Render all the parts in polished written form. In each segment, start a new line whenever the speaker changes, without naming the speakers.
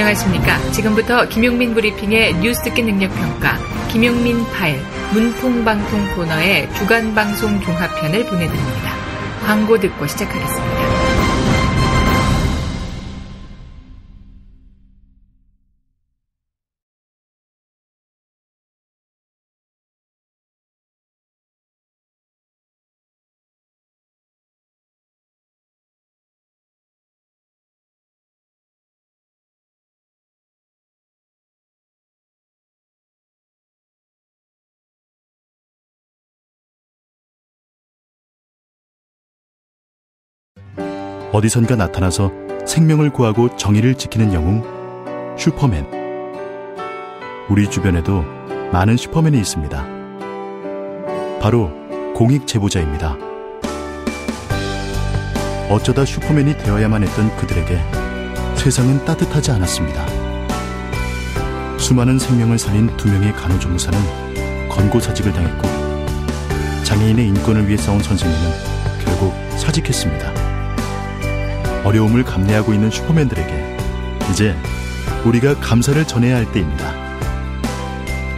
안녕하십니까. 지금부터 김용민 브리핑의 뉴스 듣기 능력평가, 김용민 파일, 문풍방통 코너의 주간방송 종합편을 보내드립니다. 광고 듣고 시작하겠습니다.
어디선가 나타나서 생명을 구하고 정의를 지키는 영웅, 슈퍼맨. 우리 주변에도 많은 슈퍼맨이 있습니다. 바로 공익 제보자입니다. 어쩌다 슈퍼맨이 되어야만 했던 그들에게 세상은 따뜻하지 않았습니다. 수많은 생명을 살린 2명의 간호조무사는 권고사직을 당했고, 장애인의 인권을 위해 싸운 선생님은 결국 사직했습니다. 어려움을 감내하고 있는 슈퍼맨들에게 이제 우리가 감사를 전해야 할 때입니다.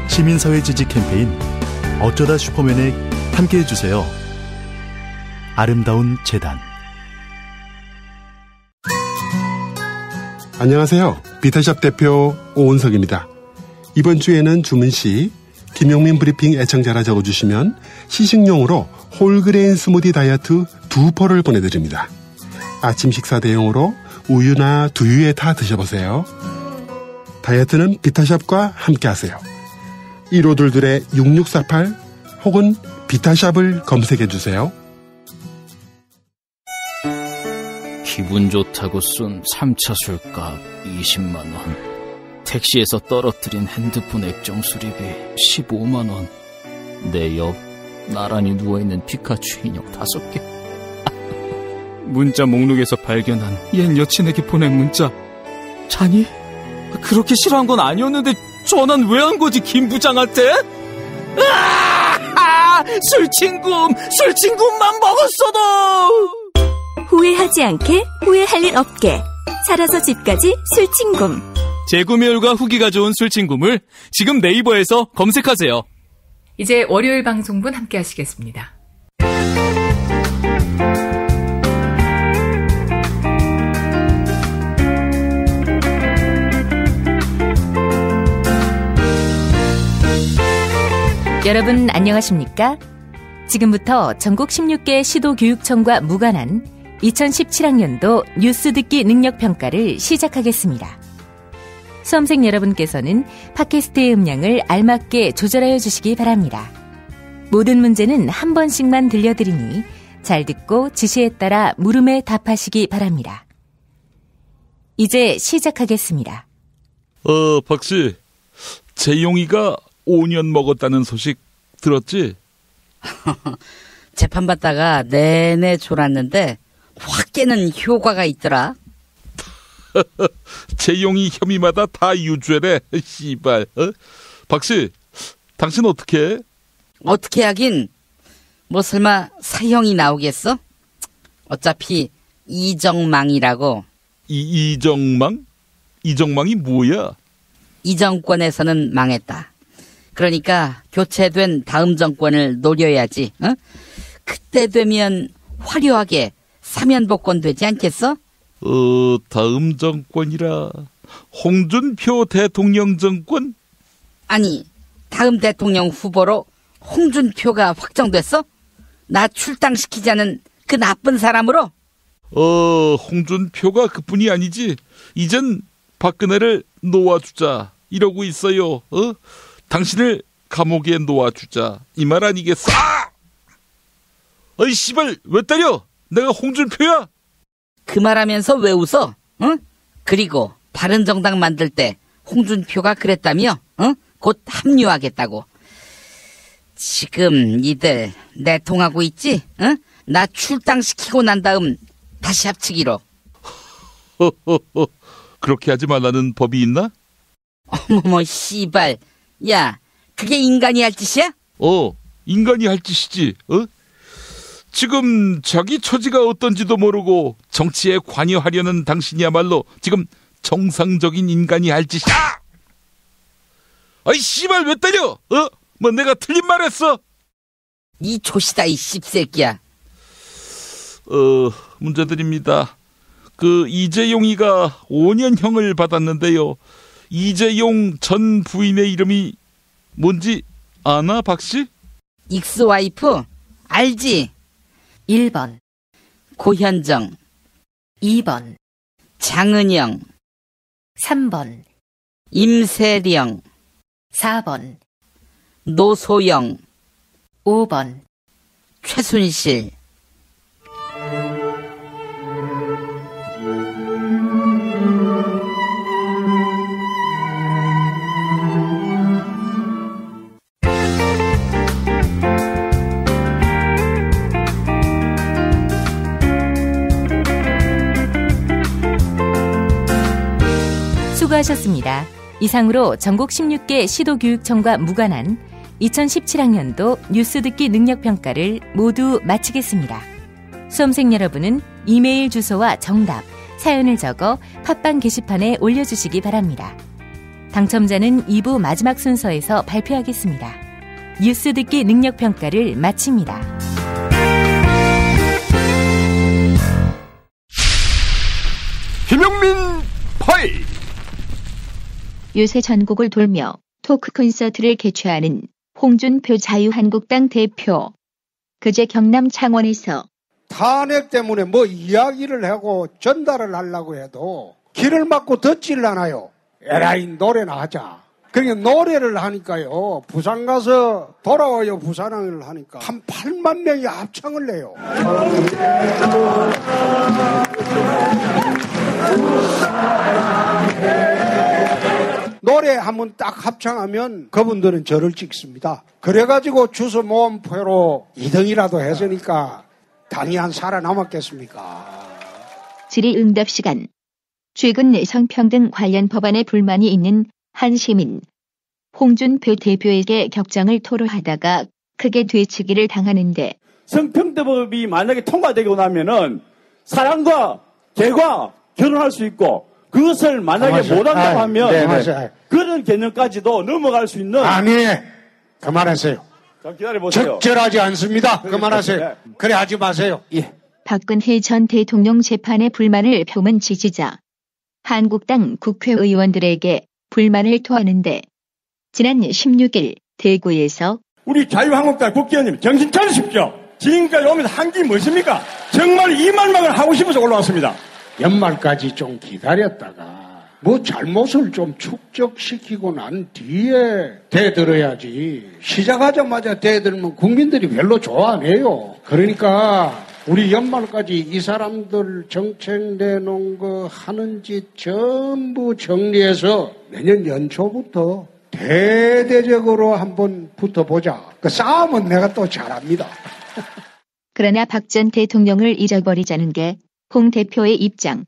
시민사회 지지 캠페인 어쩌다 슈퍼맨에 함께해 주세요. 아름다운 재단.
안녕하세요. 비타샵 대표 오은석입니다. 이번 주에는 주문시 김용민 브리핑 애청자라 적어주시면 시식용으로 홀그레인 스무디 다이어트 2포를 보내드립니다. 아침 식사 대용으로 우유나 두유에 타 드셔보세요. 다이어트는 비타샵과 함께하세요. 1522-6648 혹은 비타샵을 검색해주세요.
기분 좋다고 쏜 3차 술값 20만원, 택시에서 떨어뜨린 핸드폰 액정 수리비 15만원, 내 옆 나란히 누워있는 피카츄 인형 5개, 문자 목록에서 발견한 옛 여친에게 보낸 문자. 자니? 그렇게 싫어한 건 아니었는데 전화는 왜 한 거지, 김 부장한테? 술친구만 먹었어도!
후회하지 않게 후회할 일 없게 살아서 집까지 술친구.
재구매율과 후기가 좋은 술친구물 지금 네이버에서 검색하세요.
이제 월요일 방송분 함께 하시겠습니다.
여러분 안녕하십니까? 지금부터 전국 16개 시도교육청과 무관한 2017학년도 뉴스 듣기 능력평가를 시작하겠습니다. 수험생 여러분께서는 팟캐스트의 음량을 알맞게 조절하여 주시기 바랍니다. 모든 문제는 한 번씩만 들려드리니 잘 듣고 지시에 따라 물음에 답하시기 바랍니다. 이제 시작하겠습니다.
박씨, 재용이가 5년 먹었다는 소식 들었지?
재판받다가 내내 졸았는데 확 깨는 효과가 있더라.
재용이 혐의마다 다 유죄래. 씨발. 박씨, 당신 어떻게 해?
어떻게 하긴, 뭐 설마 사형이 나오겠어? 어차피 이정망이라고.
이정망? 이정망이 뭐야?
이 정권에서는 망했다. 그러니까 교체된 다음 정권을 노려야지. 어? 그때 되면 화려하게 사면복권 되지 않겠어?
다음 정권이라 홍준표 대통령 정권?
아니, 다음 대통령 후보로 홍준표가 확정됐어? 나 출당시키자는 그 나쁜 사람으로?
홍준표가 그뿐이 아니지. 이젠 박근혜를 놓아주자 이러고 있어요. 당신을 감옥에 놓아주자 이 말 아니겠어? 어이 씨발, 왜 때려? 내가 홍준표야?
그 말하면서 왜 웃어? 응? 그리고 바른정당 만들 때 홍준표가 그랬다며? 응? 곧 합류하겠다고. 지금 이들 내통하고 있지? 응? 나 출당시키고 난 다음 다시 합치기로.
그렇게 하지 말라는 법이 있나?
어머머 씨발, 야 그게 인간이 할 짓이야?
인간이 할 짓이지. 지금 자기 처지가 어떤지도 모르고 정치에 관여하려는 당신이야말로 지금 정상적인 인간이 할 짓이야. 아이 씨발 왜 때려? 뭐 내가 틀린 말했어?
이 조시다 이 씹새끼야.
문제 드립니다. 그 이재용이가 5년형을 받았는데요. 이재용 전 부인의 이름이 뭔지 아나, 박씨?
익스와이프? 알지?
1번,
고현정,
2번,
장은영,
3번,
임세령,
4번,
노소영,
5번,
최순실.
수고하셨습니다. 이상으로 전국 16개 시도교육청과 무관한 2017학년도 뉴스 듣기 능력평가를 모두 마치겠습니다. 수험생 여러분은 이메일 주소와 정답, 사연을 적어 팟빵 게시판에 올려주시기 바랍니다. 당첨자는 2부 마지막 순서에서 발표하겠습니다. 뉴스 듣기 능력평가를 마칩니다.
김용민 파일.
요새 전국을 돌며 토크 콘서트를 개최하는 홍준표 자유한국당 대표. 그제 경남 창원에서
탄핵 때문에 뭐 이야기를 하고 전달을 하려고 해도 귀를 막고 듣질 않아요. 에라이 노래나 하자. 그러니까 노래를 하니까요. 부산 가서 돌아와요 부산을 하니까 한 8만 명이 합창을 해요. 노래 한번 딱 합창하면 그분들은 저를 찍습니다. 그래가지고 주소 모음표로 2등이라도 했으니까 당이 안 살아남았겠습니까?
질의응답 시간. 최근 성평등 관련 법안에 불만이 있는 한 시민. 홍준표 대표에게 격정을 토로하다가 크게 되치기를 당하는데
성평등법이 만약에 통과되고 나면은 사람과 개가 결혼할 수 있고 그것을 만약에 못한다고 하면 그런 개념까지도 넘어갈 수 있는.
아니, 그만하세요.
자, 기다려보세요.
적절하지 않습니다. 그만하세요. 그래 하지 마세요. 예.
박근혜 전 대통령 재판에 불만을 표문 지지자. 한국당 국회의원들에게 불만을 토하는데 지난 16일 대구에서
우리 자유한국당 국회의원님 정신 차리십시오. 지금까지 오면서 한 게 무엇입니까? 정말 이 말만 하고 싶어서 올라왔습니다.
연말까지 좀 기다렸다가 뭐 잘못을 좀 축적시키고 난 뒤에 대들어야지. 시작하자마자 대들면 국민들이 별로 좋아 안 해요. 그러니까 우리 연말까지 이 사람들 정책 내놓은 거 하는 짓 전부 정리해서 내년 연초부터 대대적으로 한번 붙어보자. 그 싸움은 내가 또 잘합니다.
그러나 박 전 대통령을 잊어버리자는 게 홍 대표의 입장.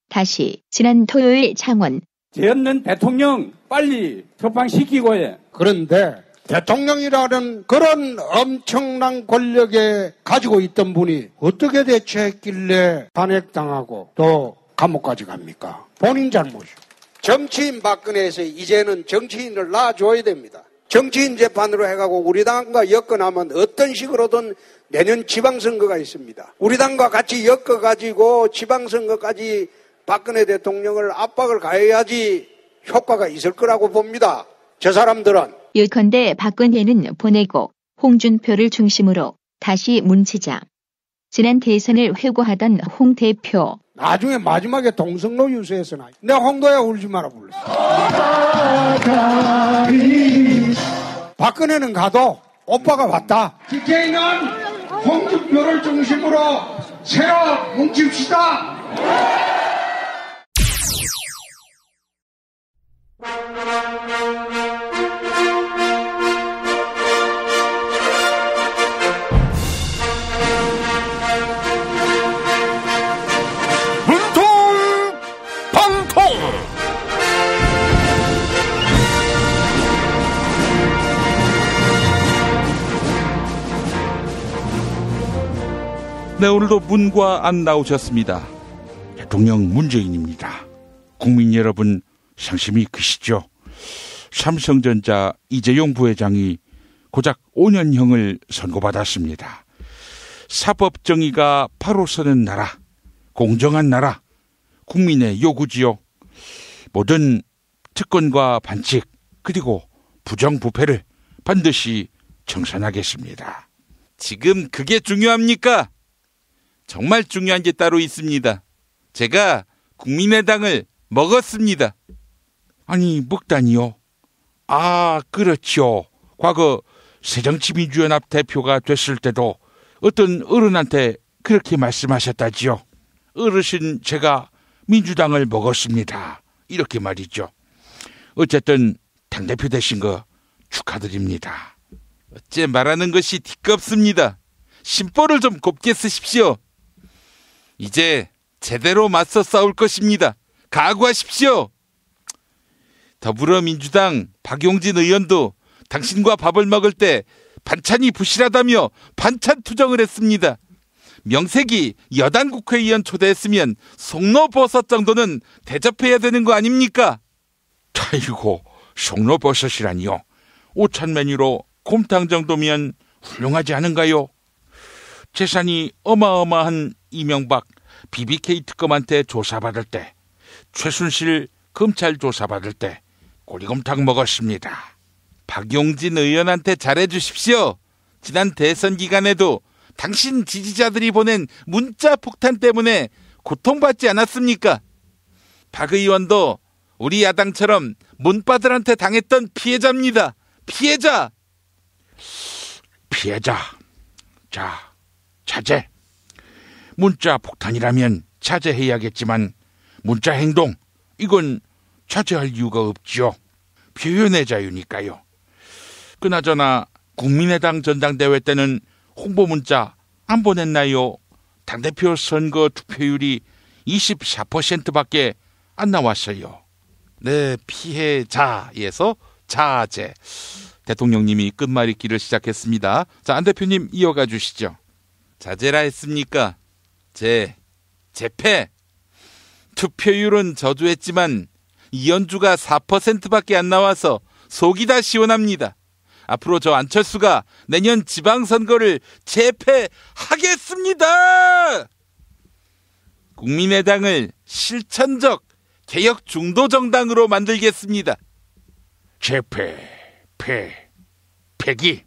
다시 지난 토요일 창원.
죄 없는 대통령 빨리 석방시키고 해.
그런데 대통령이라는 그런 엄청난 권력에 가지고 있던 분이 어떻게 대처했길래 탄핵당하고 또 감옥까지 갑니까? 본인 잘못이죠. 정치인 박근혜에서 이제는 정치인을 놔줘야 됩니다. 정치인 재판으로 해가고 우리 당과 엮어나면 어떤 식으로든 내년 지방선거가 있습니다. 우리 당과 같이 엮어가지고 지방선거까지 박근혜 대통령을 압박을 가해야지 효과가 있을 거라고 봅니다. 저 사람들은.
예컨대 박근혜는 보내고 홍준표를 중심으로 다시 뭉치자. 지난 대선을 회고하던 홍 대표.
나중에 마지막에 동성로 유세에서 내 홍도야 울지 마라 불렀어. 박근혜는 가도 오빠가 왔다. 이제는 홍준표를 중심으로 새로 뭉칩시다.
네, 오늘도 문과 안 나오셨습니다.
대통령 문재인입니다.
국민 여러분 상심이 크시죠? 삼성전자 이재용 부회장이 고작 5년형을 선고받았습니다. 사법정의가 바로 서는 나라, 공정한 나라, 국민의 요구지요. 모든 특권과 반칙 그리고 부정부패를 반드시 청산하겠습니다. 지금 그게 중요합니까? 정말 중요한 게 따로 있습니다. 제가 국민의당을 먹었습니다. 아니, 먹다니요? 아, 그렇죠. 과거 새정치민주연합 대표가 됐을 때도 어떤 어른한테 그렇게 말씀하셨다지요. 어르신, 제가 민주당을 먹었습니다. 이렇게 말이죠. 어쨌든 당대표 되신 거 축하드립니다. 어째 말하는 것이 뒤껍습니다. 심보를 좀 곱게 쓰십시오. 이제 제대로 맞서 싸울 것입니다. 각오하십시오. 더불어민주당 박용진 의원도 당신과 밥을 먹을 때 반찬이 부실하다며 반찬 투정을 했습니다. 명색이 여당 국회의원 초대했으면 송로버섯 정도는 대접해야 되는 거 아닙니까? 아이고, 송로버섯이라니요. 오찬 메뉴로 곰탕 정도면 훌륭하지 않은가요? 재산이 어마어마한 이명박 BBK 특검한테 조사받을 때, 최순실 검찰 조사받을 때 꼬리곰탕 먹었습니다. 박용진 의원한테 잘해주십시오. 지난 대선 기간에도 당신 지지자들이 보낸 문자 폭탄 때문에 고통받지 않았습니까? 박 의원도 우리 야당처럼 문바들한테 당했던 피해자입니다. 피해자. 자, 자제. 문자 폭탄이라면 자제해야겠지만 문자 행동, 이건 자제할 이유가 없지요. 표현의 자유니까요. 그나저나 국민의당 전당대회 때는 홍보 문자 안 보냈나요? 당대표 선거 투표율이 24%밖에 안 나왔어요. 네, 피해자에서 자제. 대통령님이 끝말잇기를 시작했습니다. 자, 안 대표님 이어가 주시죠. 자제라 했습니까? 재패. 투표율은 저조했지만 이현주가 4%밖에 안 나와서 속이 다 시원합니다. 앞으로 저 안철수가 내년 지방선거를 재패하겠습니다. 국민의당을 실천적 개혁 중도 정당으로 만들겠습니다. 패기.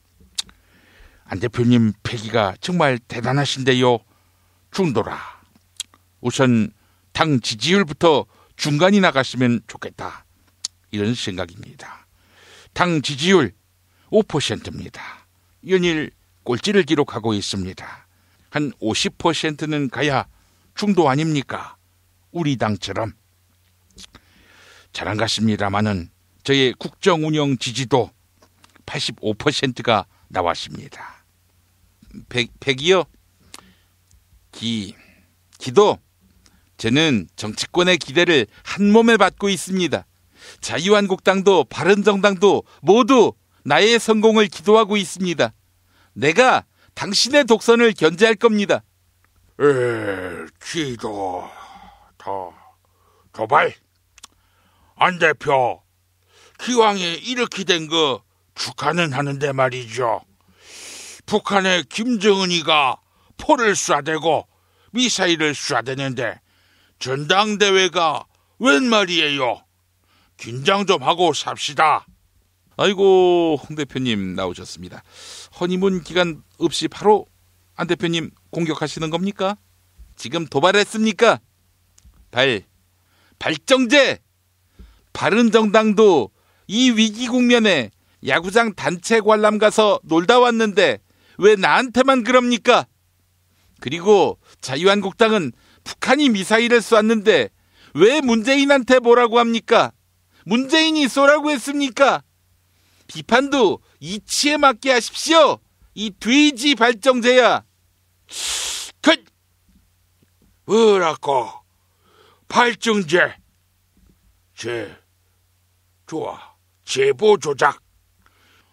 안 대표님 패기가 정말 대단하신데요. 중도라. 우선 당 지지율부터 중간이 나갔으면 좋겠다. 이런 생각입니다. 당 지지율 5%입니다. 연일 꼴찌를 기록하고 있습니다. 한 50%는 가야 중도 아닙니까? 우리 당처럼. 잘 안 갔습니다마는 저의 국정운영 지지도 85%가 나왔습니다. 백이요? 기도. 저는 정치권의 기대를 한 몸에 받고 있습니다. 자유한국당도 바른정당도 모두 나의 성공을 기도하고 있습니다. 내가 당신의 독선을 견제할 겁니다.
기도, 도발. 안 대표, 기왕에 이렇게 된 거 축하는 하는데 말이죠. 북한의 김정은이가 포를 쏴대고 미사일을 쏴대는데 전당대회가 웬 말이에요. 긴장 좀 하고 삽시다.
아이고, 홍 대표님 나오셨습니다. 허니문 기간 없이 바로 안 대표님 공격하시는 겁니까? 지금 도발했습니까? 발정제. 바른정당도 이 위기 국면에 야구장 단체 관람 가서 놀다 왔는데 왜 나한테만 그럽니까? 그리고 자유한국당은 북한이 미사일을 쐈는데 왜 문재인한테 뭐라고 합니까? 문재인이 쏘라고 했습니까? 비판도 이치에 맞게 하십시오. 이 돼지 발정제야.
뭐라고? 발정제. 좋아. 제보 조작.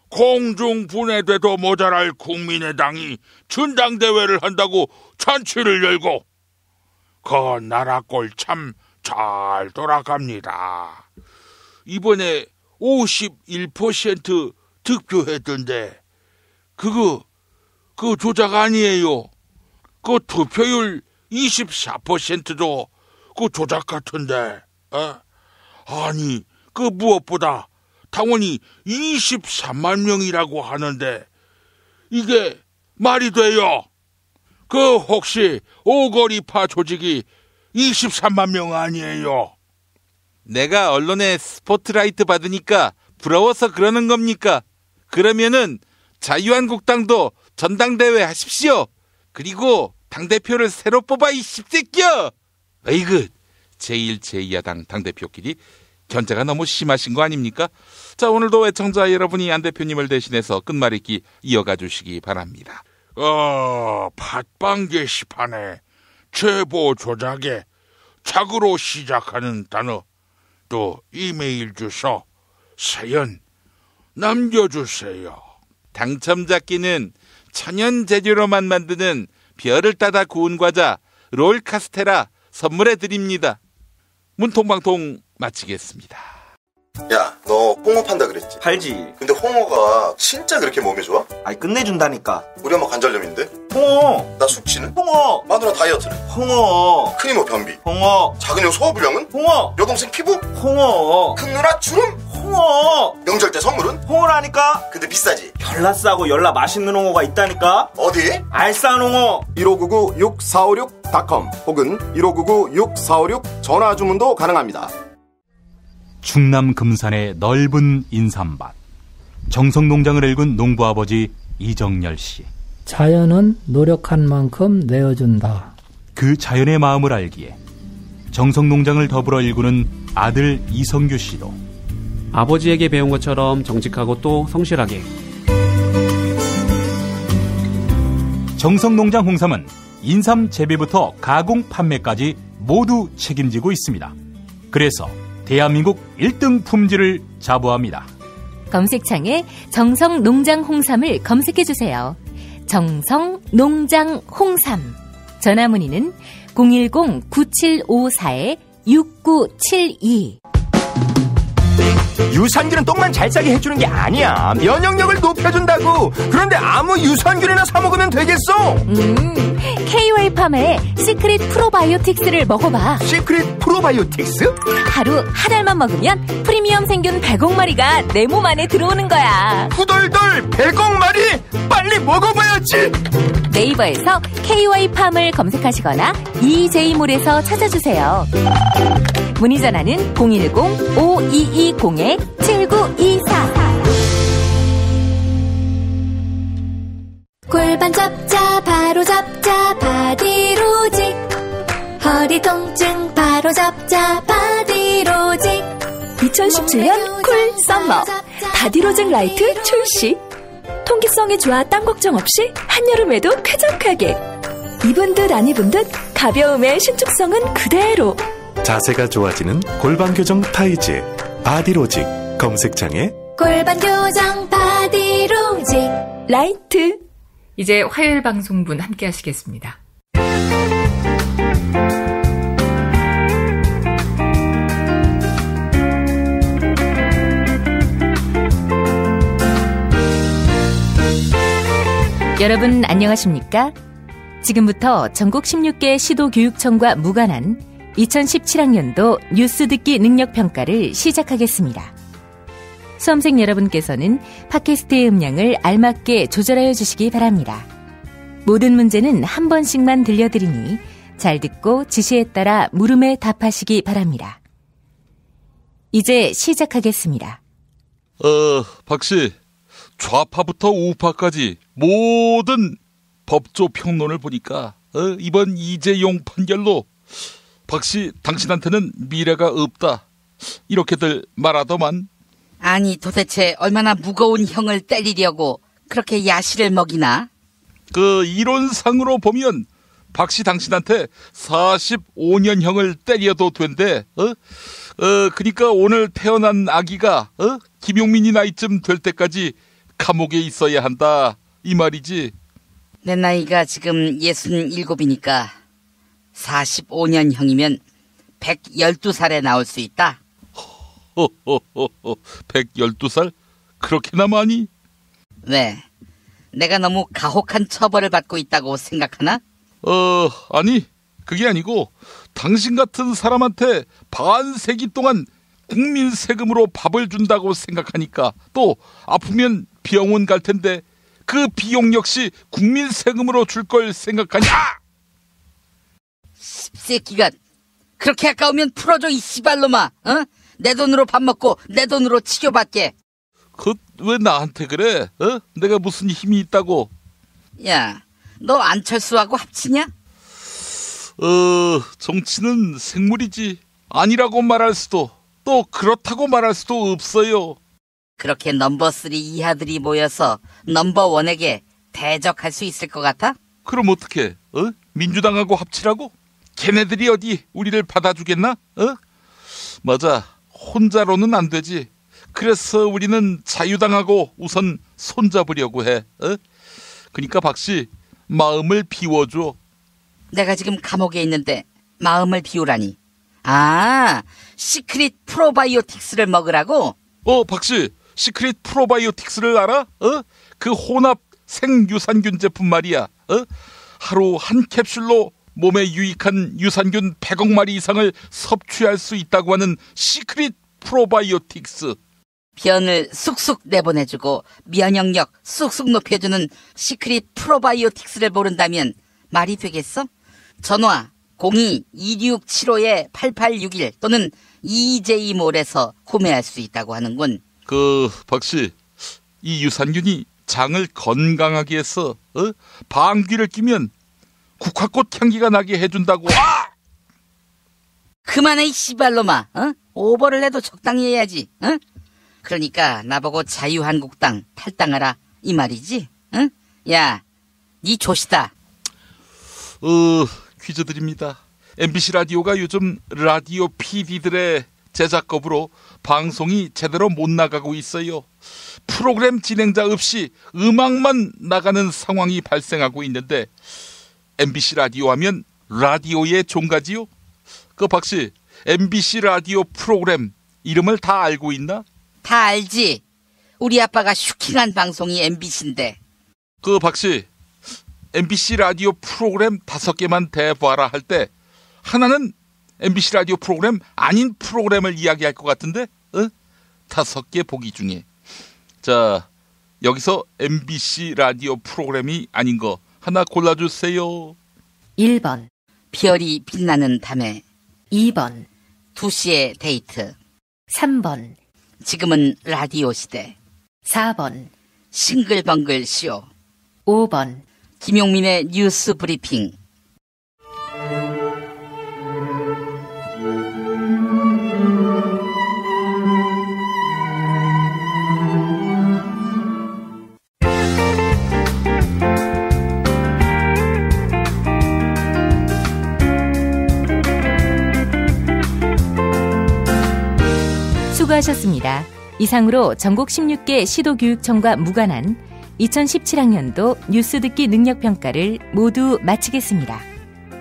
공중 분해돼도 모자랄 국민의당이 전당대회를 한다고 잔치를 열고 그 나라 꼴 참 잘 돌아갑니다. 이번에 51% 득표했던데 그거 조작 아니에요. 그 투표율 24%도 그 조작 같은데. 아니 그 무엇보다 당원이 23만 명이라고 하는데 이게 말이 돼요? 그 혹시 오거리파 조직이 23만 명 아니에요?
내가 언론에 스포트라이트 받으니까 부러워서 그러는 겁니까? 그러면은 자유한국당도 전당대회 하십시오. 그리고 당대표를 새로 뽑아 이 씹새끼야. 에이그 제1, 제2야당 당대표끼리 견제가 너무 심하신 거 아닙니까? 자, 오늘도 애청자 여러분이 안 대표님을 대신해서 끝말잇기 이어가 주시기 바랍니다.
팟빵 게시판에 제보 조작에 착으로 시작하는 단어, 또 이메일 주소, 사연 남겨주세요.
당첨자끼는 천연 재료로만 만드는 별을 따다 구운 과자 롤 카스테라 선물해 드립니다. 문통방통 마치겠습니다.
야, 너 홍어 판다 그랬지?
팔지.
근데 홍어가 진짜 그렇게 몸에 좋아?
아니 끝내준다니까.
우리 엄마 관절염인데?
홍어.
나 숙취는?
홍어.
마누라 다이어트는?
홍어.
큰이모 뭐 변비?
홍어.
작은 형 소화불량은?
홍어.
여동생 피부?
홍어.
큰 누나 주름?
홍어.
명절 때 선물은?
홍어라니까.
근데 비싸지?
별나 싸고 열나 맛있는 홍어가 있다니까.
어디?
알싸한 홍어.
1599-6456.com 혹은 1599-6456 전화 주문도 가능합니다.
충남 금산의 넓은 인삼밭, 정성농장을 일군 농부아버지 이정열 씨.
자연은 노력한 만큼 내어준다.
그 자연의 마음을 알기에 정성농장을 더불어 일구는 아들 이성규 씨도
아버지에게 배운 것처럼 정직하고 또 성실하게.
정성농장 홍삼은 인삼 재배부터 가공 판매까지 모두 책임지고 있습니다. 그래서 대한민국 1등 품질을 자부합니다.
검색창에 정성농장 홍삼을 검색해주세요. 정성농장 홍삼. 전화문의는 010-9754-6972.
유산균은 똥만 잘 싸게 해주는 게 아니야. 면역력을 높여준다고. 그런데 아무 유산균이나 사 먹으면 되겠어?
KOA팜의 시크릿 프로바이오틱스를 먹어봐.
시크릿 프로바이오틱스?
하루 한 알만 먹으면 프리미엄 생균 100억마리가 내 몸 안에 들어오는 거야.
후덜덜 100억마리? 빨리 먹어봐야지.
네이버에서 KOA팜을 검색하시거나 EJ몰에서 찾아주세요. 문의 전화는 010-5220-7924.
골반 잡자 바로 잡자 바디로직. 허리 통증 바로 잡자 바디로직.
2017년 쿨 썸머 바디로직 라이트 출시. 통기성이 좋아 땀 걱정 없이 한여름에도 쾌적하게. 입은 듯 안 입은 듯 가벼움의 신축성은 그대로.
자세가 좋아지는 골반 교정 타이즈 바디로직. 검색창에
골반 교정 바디로직
라이트.
이제 화요일 방송분 함께 하시겠습니다.
여러분 안녕하십니까? 지금부터 전국 16개 시도교육청과 무관한 2017학년도 뉴스 듣기 능력평가를 시작하겠습니다. 수험생 여러분께서는 팟캐스트의 음량을 알맞게 조절하여 주시기 바랍니다. 모든 문제는 한 번씩만 들려드리니 잘 듣고 지시에 따라 물음에 답하시기 바랍니다. 이제 시작하겠습니다.
박씨, 좌파부터 우파까지 모든 법조 평론을 보니까 이번 이재용 판결로 박씨 당신한테는 미래가 없다 이렇게들 말하더만.
아니 도대체 얼마나 무거운 형을 때리려고 그렇게 야시를 먹이나?
그 이론상으로 보면 박씨 당신한테 45년형을 때려도 된대. 그러니까 오늘 태어난 아기가 김용민이 나이쯤 될 때까지 감옥에 있어야 한다 이 말이지.
내 나이가 지금 67이니까 45년형이면 112살에 나올 수 있다.
112살? 그렇게나 많이?
왜? 내가 너무 가혹한 처벌을 받고 있다고 생각하나?
아니, 그게 아니고 당신 같은 사람한테 반세기 동안 국민 세금으로 밥을 준다고 생각하니까, 또 아프면 병원 갈 텐데 그 비용 역시 국민 세금으로 줄 걸 생각하니.
씹새끼가 그렇게 아까우면 풀어줘, 이 씨발놈아. 어? 내 돈으로 밥 먹고 내 돈으로 치료받게.
왜 나한테 그래? 내가 무슨 힘이 있다고?
야, 너 안철수하고 합치냐?
정치는 생물이지. 아니라고 말할 수도, 또 그렇다고 말할 수도 없어요.
그렇게 넘버 3 이하들이 모여서 넘버 1에게 대적할 수 있을 것 같아?
그럼 어떡해? 민주당하고 합치라고? 걔네들이 어디 우리를 받아주겠나? 맞아, 혼자로는 안 되지. 그래서 우리는 자유당하고 우선 손잡으려고 해. 그러니까 박씨, 마음을 비워줘.
내가 지금 감옥에 있는데 마음을 비우라니. 시크릿 프로바이오틱스를 먹으라고?
박씨, 시크릿 프로바이오틱스를 알아? 그 혼합 생유산균 제품 말이야. 하루 한 캡슐로 몸에 유익한 유산균 100억 마리 이상을 섭취할 수 있다고 하는 시크릿 프로바이오틱스.
변을 쑥쑥 내보내주고 면역력 쑥쑥 높여주는 시크릿 프로바이오틱스를 모른다면 말이 되겠어? 전화 02-2675-8861 또는 EJ몰에서 구매할 수 있다고 하는군.
박씨, 이 유산균이 장을 건강하게 해서 방귀를 뀌면 국화꽃 향기가 나게 해준다고.
그만해, 이 씨발놈아. 오버를 해도 적당히 해야지. 그러니까 나보고 자유한국당 탈당하라 이 말이지? 야, 니 조시다.
퀴즈 드립니다. MBC 라디오가 요즘 라디오 PD들의 제작업으로 방송이 제대로 못 나가고 있어요. 프로그램 진행자 없이 음악만 나가는 상황이 발생하고 있는데, MBC 라디오 하면 라디오의 종가지요? 박씨, MBC 라디오 프로그램 이름을 다 알고 있나?
다 알지. 우리 아빠가 슈킹한 방송이 MBC인데.
박씨, MBC 라디오 프로그램 5개만 대봐라 할 때 하나는 MBC 라디오 프로그램 아닌 프로그램을 이야기할 것 같은데? 5개 보기 중에. 자, 여기서 MBC 라디오 프로그램이 아닌 거 하나 골라주세요.
1번
별이 빛나는 밤에.
2번
2시의 데이트.
3번
지금은 라디오 시대.
4번
싱글벙글 쇼.
5번
김용민의 뉴스 브리핑.
수고하셨습니다. 이상으로 전국 16개 시도교육청과 무관한 2017학년도 뉴스 듣기 능력평가를 모두 마치겠습니다.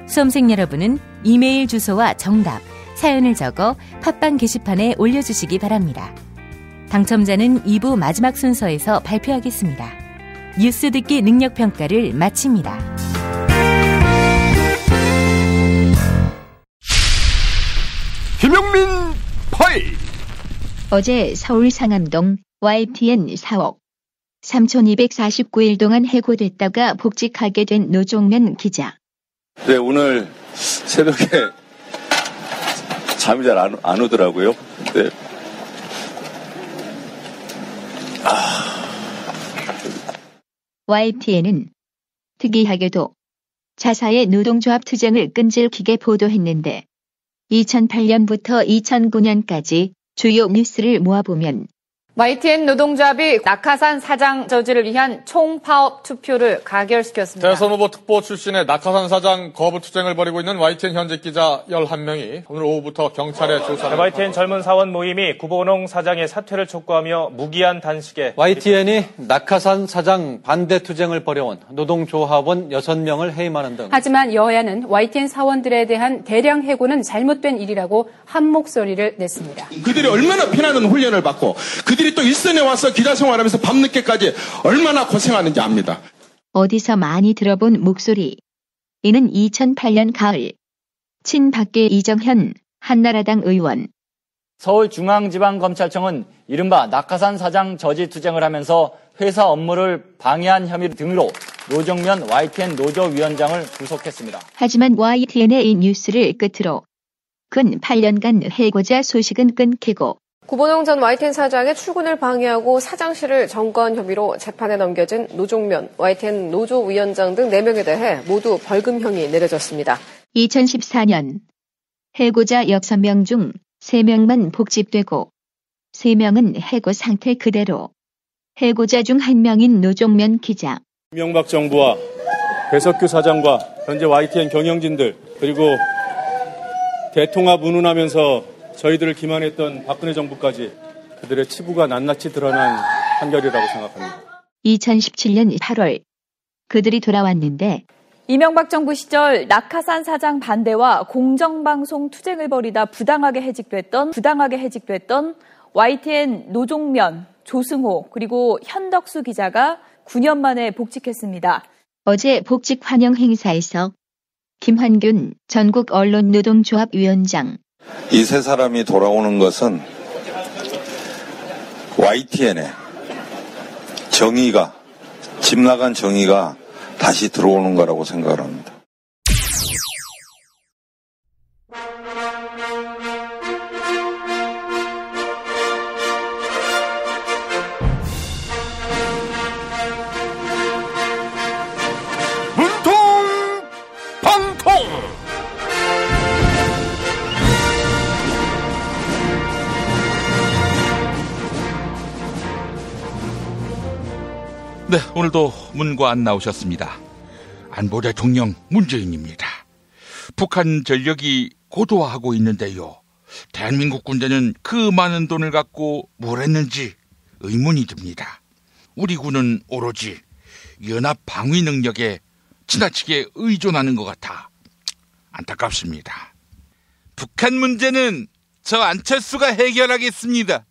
수험생 여러분은 이메일 주소와 정답, 사연을 적어 팟빵 게시판에 올려주시기 바랍니다. 당첨자는 2부 마지막 순서에서 발표하겠습니다. 뉴스 듣기 능력평가를 마칩니다.
김용민 파일.
어제 서울 상암동 YTN 4억 3,249일 동안 해고됐다가 복직하게 된 노종면 기자.
네, 오늘 새벽에 잠이 잘 안 오더라고요. 네.
YTN은 특이하게도 자사의 노동조합 투쟁을 끈질기게 보도했는데 2008년부터 2009년까지 주요 뉴스를 모아보면
YTN 노동조합이 낙하산 사장 저지를 위한 총파업 투표를 가결시켰습니다.
대선 후보 특보 출신의 낙하산 사장 거부 투쟁을 벌이고 있는 YTN 현직 기자 11명이 오늘 오후부터 경찰에 조사를
YTN 젊은 사원 모임이 구본홍 사장의 사퇴를 촉구하며 무기한 단식에
YTN이 낙하산 사장 반대 투쟁을 벌여온 노동조합원 6명을 해임하는 등
하지만 여야는 YTN 사원들에 대한 대량 해고는 잘못된 일이라고 한 목소리를 냈습니다.
그들이 얼마나 피나는 훈련을 받고 그들이 또 일선에 와서 기자 생활하면서 밤늦게까지 얼마나 고생하는지 압니다.
어디서 많이 들어본 목소리. 이는 2008년 가을 친박계 이정현 한나라당 의원.
서울중앙지방검찰청은 이른바 낙하산 사장 저지 투쟁을 하면서 회사 업무를 방해한 혐의 등으로 노정면 YTN 노조위원장을 구속했습니다.
하지만 YTN의 이 뉴스를 끝으로 근 8년간 해고자 소식은 끊기고
구본홍 전 YTN 사장의 출근을 방해하고 사장실을 점거한 혐의로 재판에 넘겨진 노종면 YTN 노조위원장 등 4명에 대해 모두 벌금형이 내려졌습니다.
2014년 해고자 6명 중 3명만 복직되고 3명은 해고 상태 그대로. 해고자 중 1명인 노종면 기자.
이명박 정부와 배석규 사장과 현재 YTN 경영진들 그리고 대통합 운운하면서 저희들을 기만했던 박근혜 정부까지 그들의 치부가 낱낱이 드러난 판결이라고 생각합니다.
2017년 8월 그들이 돌아왔는데
이명박 정부 시절 낙하산 사장 반대와 공정방송 투쟁을 벌이다 부당하게 해직됐던 YTN 노종면, 조승호 그리고 현덕수 기자가 9년 만에 복직했습니다.
어제 복직 환영 행사에서 김환균 전국 언론노동조합 위원장
이 세 사람이 돌아오는 것은 YTN의 정의가, 집 나간 정의가 다시 들어오는 거라고 생각을 합니다.
네, 오늘도 문과 안 나오셨습니다. 안보 대통령 문재인입니다. 북한 전력이 고도화하고 있는데요. 대한민국 군대는 그 많은 돈을 갖고 뭘 했는지 의문이 듭니다. 우리 군은 오로지 연합 방위 능력에 지나치게 의존하는 것 같아 안타깝습니다. 북한 문제는 저 안철수가 해결하겠습니다.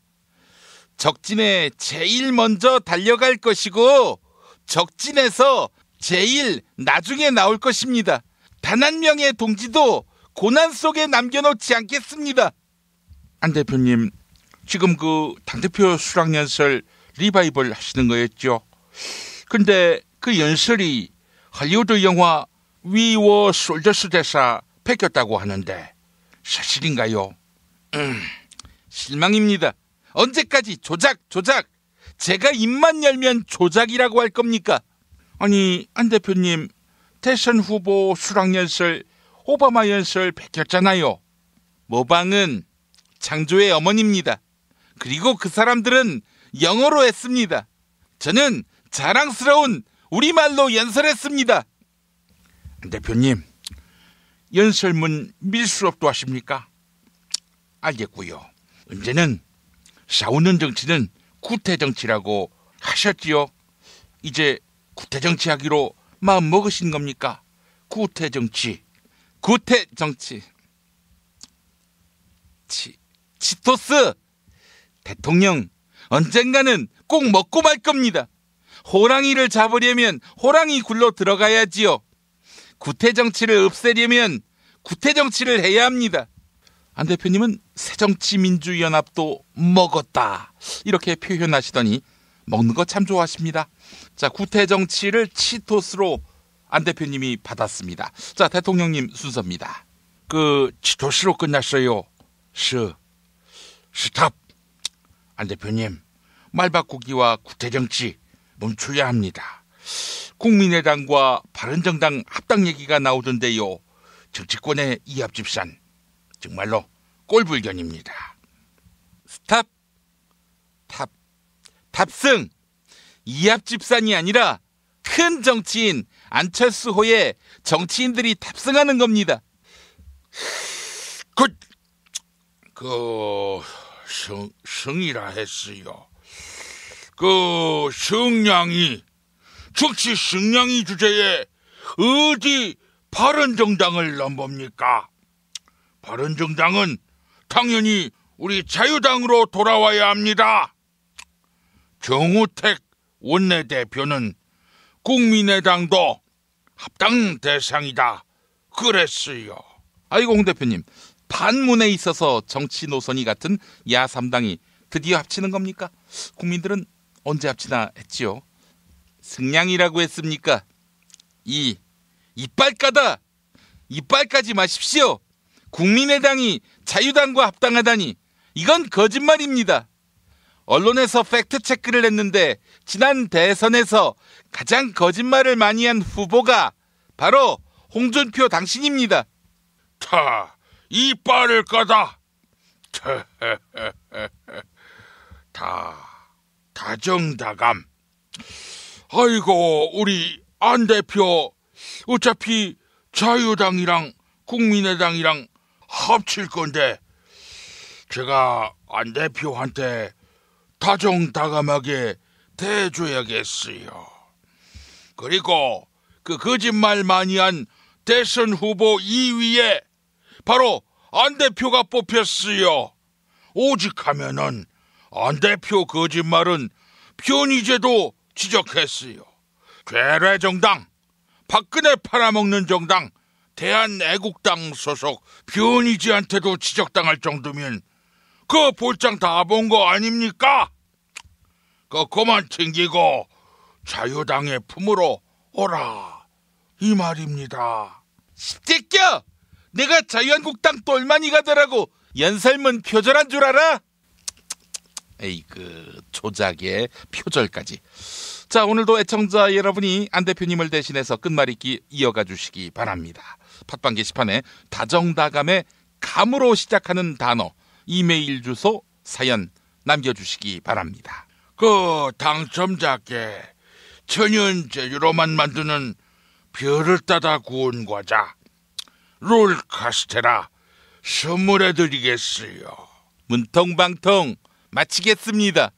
적진에 제일 먼저 달려갈 것이고 적진에서 제일 나중에 나올 것입니다. 단 한 명의 동지도 고난 속에 남겨놓지 않겠습니다. 안 대표님, 지금 그 당대표 수락연설 리바이벌 하시는 거였죠? 근데 그 연설이 할리우드 영화 We Were Soldiers 대사 뺏겼다고 하는데 사실인가요? 실망입니다. 언제까지 조작. 제가 입만 열면 조작이라고 할 겁니까? 아니, 안 대표님, 대선 후보 수락연설, 오바마 연설 뺏겼잖아요. 모방은 창조의 어머니입니다. 그리고 그 사람들은 영어로 했습니다. 저는 자랑스러운 우리말로 연설했습니다. 안 대표님, 연설문 밀수업도 하십니까? 알겠고요. 언제는 싸우는 정치는 구태정치라고 하셨지요. 이제 구태정치하기로 마음 먹으신 겁니까? 구태정치. 치토스. 대통령 언젠가는 꼭 먹고 말 겁니다. 호랑이를 잡으려면 호랑이 굴로 들어가야지요. 구태정치를 없애려면 구태정치를 해야 합니다. 안 대표님은 새정치민주연합도 먹었다 이렇게 표현하시더니 먹는 거 참 좋아하십니다. 자, 구태정치를 치토스로 안 대표님이 받았습니다. 자, 대통령님 순서입니다. 그 치토스로 끝났어요. 스탑. 안 대표님, 말 바꾸기와 구태정치 멈춰야 합니다. 국민의당과 바른정당 합당 얘기가 나오던데요. 정치권의 이합집산 정말로 꼴불견입니다. 스탑. 탑. 탑승. 이합집산이 아니라 큰 정치인 안철수호에 정치인들이 탑승하는 겁니다.
성이라 했어요. 성냥이, 즉시 성냥이 주제에 어디 바른정당을 넘봅니까? 바른정당은 당연히 우리 자유당으로 돌아와야 합니다. 정우택 원내대표는 국민의당도 합당 대상이다 그랬어요.
아이고, 홍 대표님, 반문에 있어서 정치 노선이 같은 야3당이 드디어 합치는 겁니까? 국민들은 언제 합치나 했지요. 승냥이라고 했습니까? 이빨 까다, 이빨 까지 마십시오. 국민의당이 자유당과 합당하다니, 이건 거짓말입니다. 언론에서 팩트체크를 했는데 지난 대선에서 가장 거짓말을 많이 한 후보가 바로 홍준표 당신입니다.
이빨을 까다. 다정다감. 아이고, 우리 안 대표 어차피 자유당이랑 국민의당이랑 합칠 건데 제가 안 대표한테 다정다감하게 대줘야겠어요. 그리고 그 거짓말 많이 한 대선 후보 2위에 바로 안 대표가 뽑혔어요. 오직하면은 안 대표 거짓말은 편의제도 지적했어요. 괴뢰정당, 박근혜 팔아먹는 정당, 대한애국당 소속 편의제한테도 지적당할 정도면 그 볼장 다 본 거 아닙니까? 그만 챙기고 자유당의 품으로 오라, 이 말입니다.
십제껴! 내가 자유한국당 똘마니 가더라고 연설문 표절한 줄 알아? 에이, 조작의 표절까지. 자, 오늘도 애청자 여러분이 안 대표님을 대신해서 끝말잇기 이어가 주시기 바랍니다. 팟빵 게시판에 다정다감의 감으로 시작하는 단어, 이메일 주소, 사연 남겨주시기 바랍니다.
당첨자께 천연 재료로만 만드는 별을 따다 구운 과자 롤 카스테라 선물해드리겠어요.
문통방통 마치겠습니다.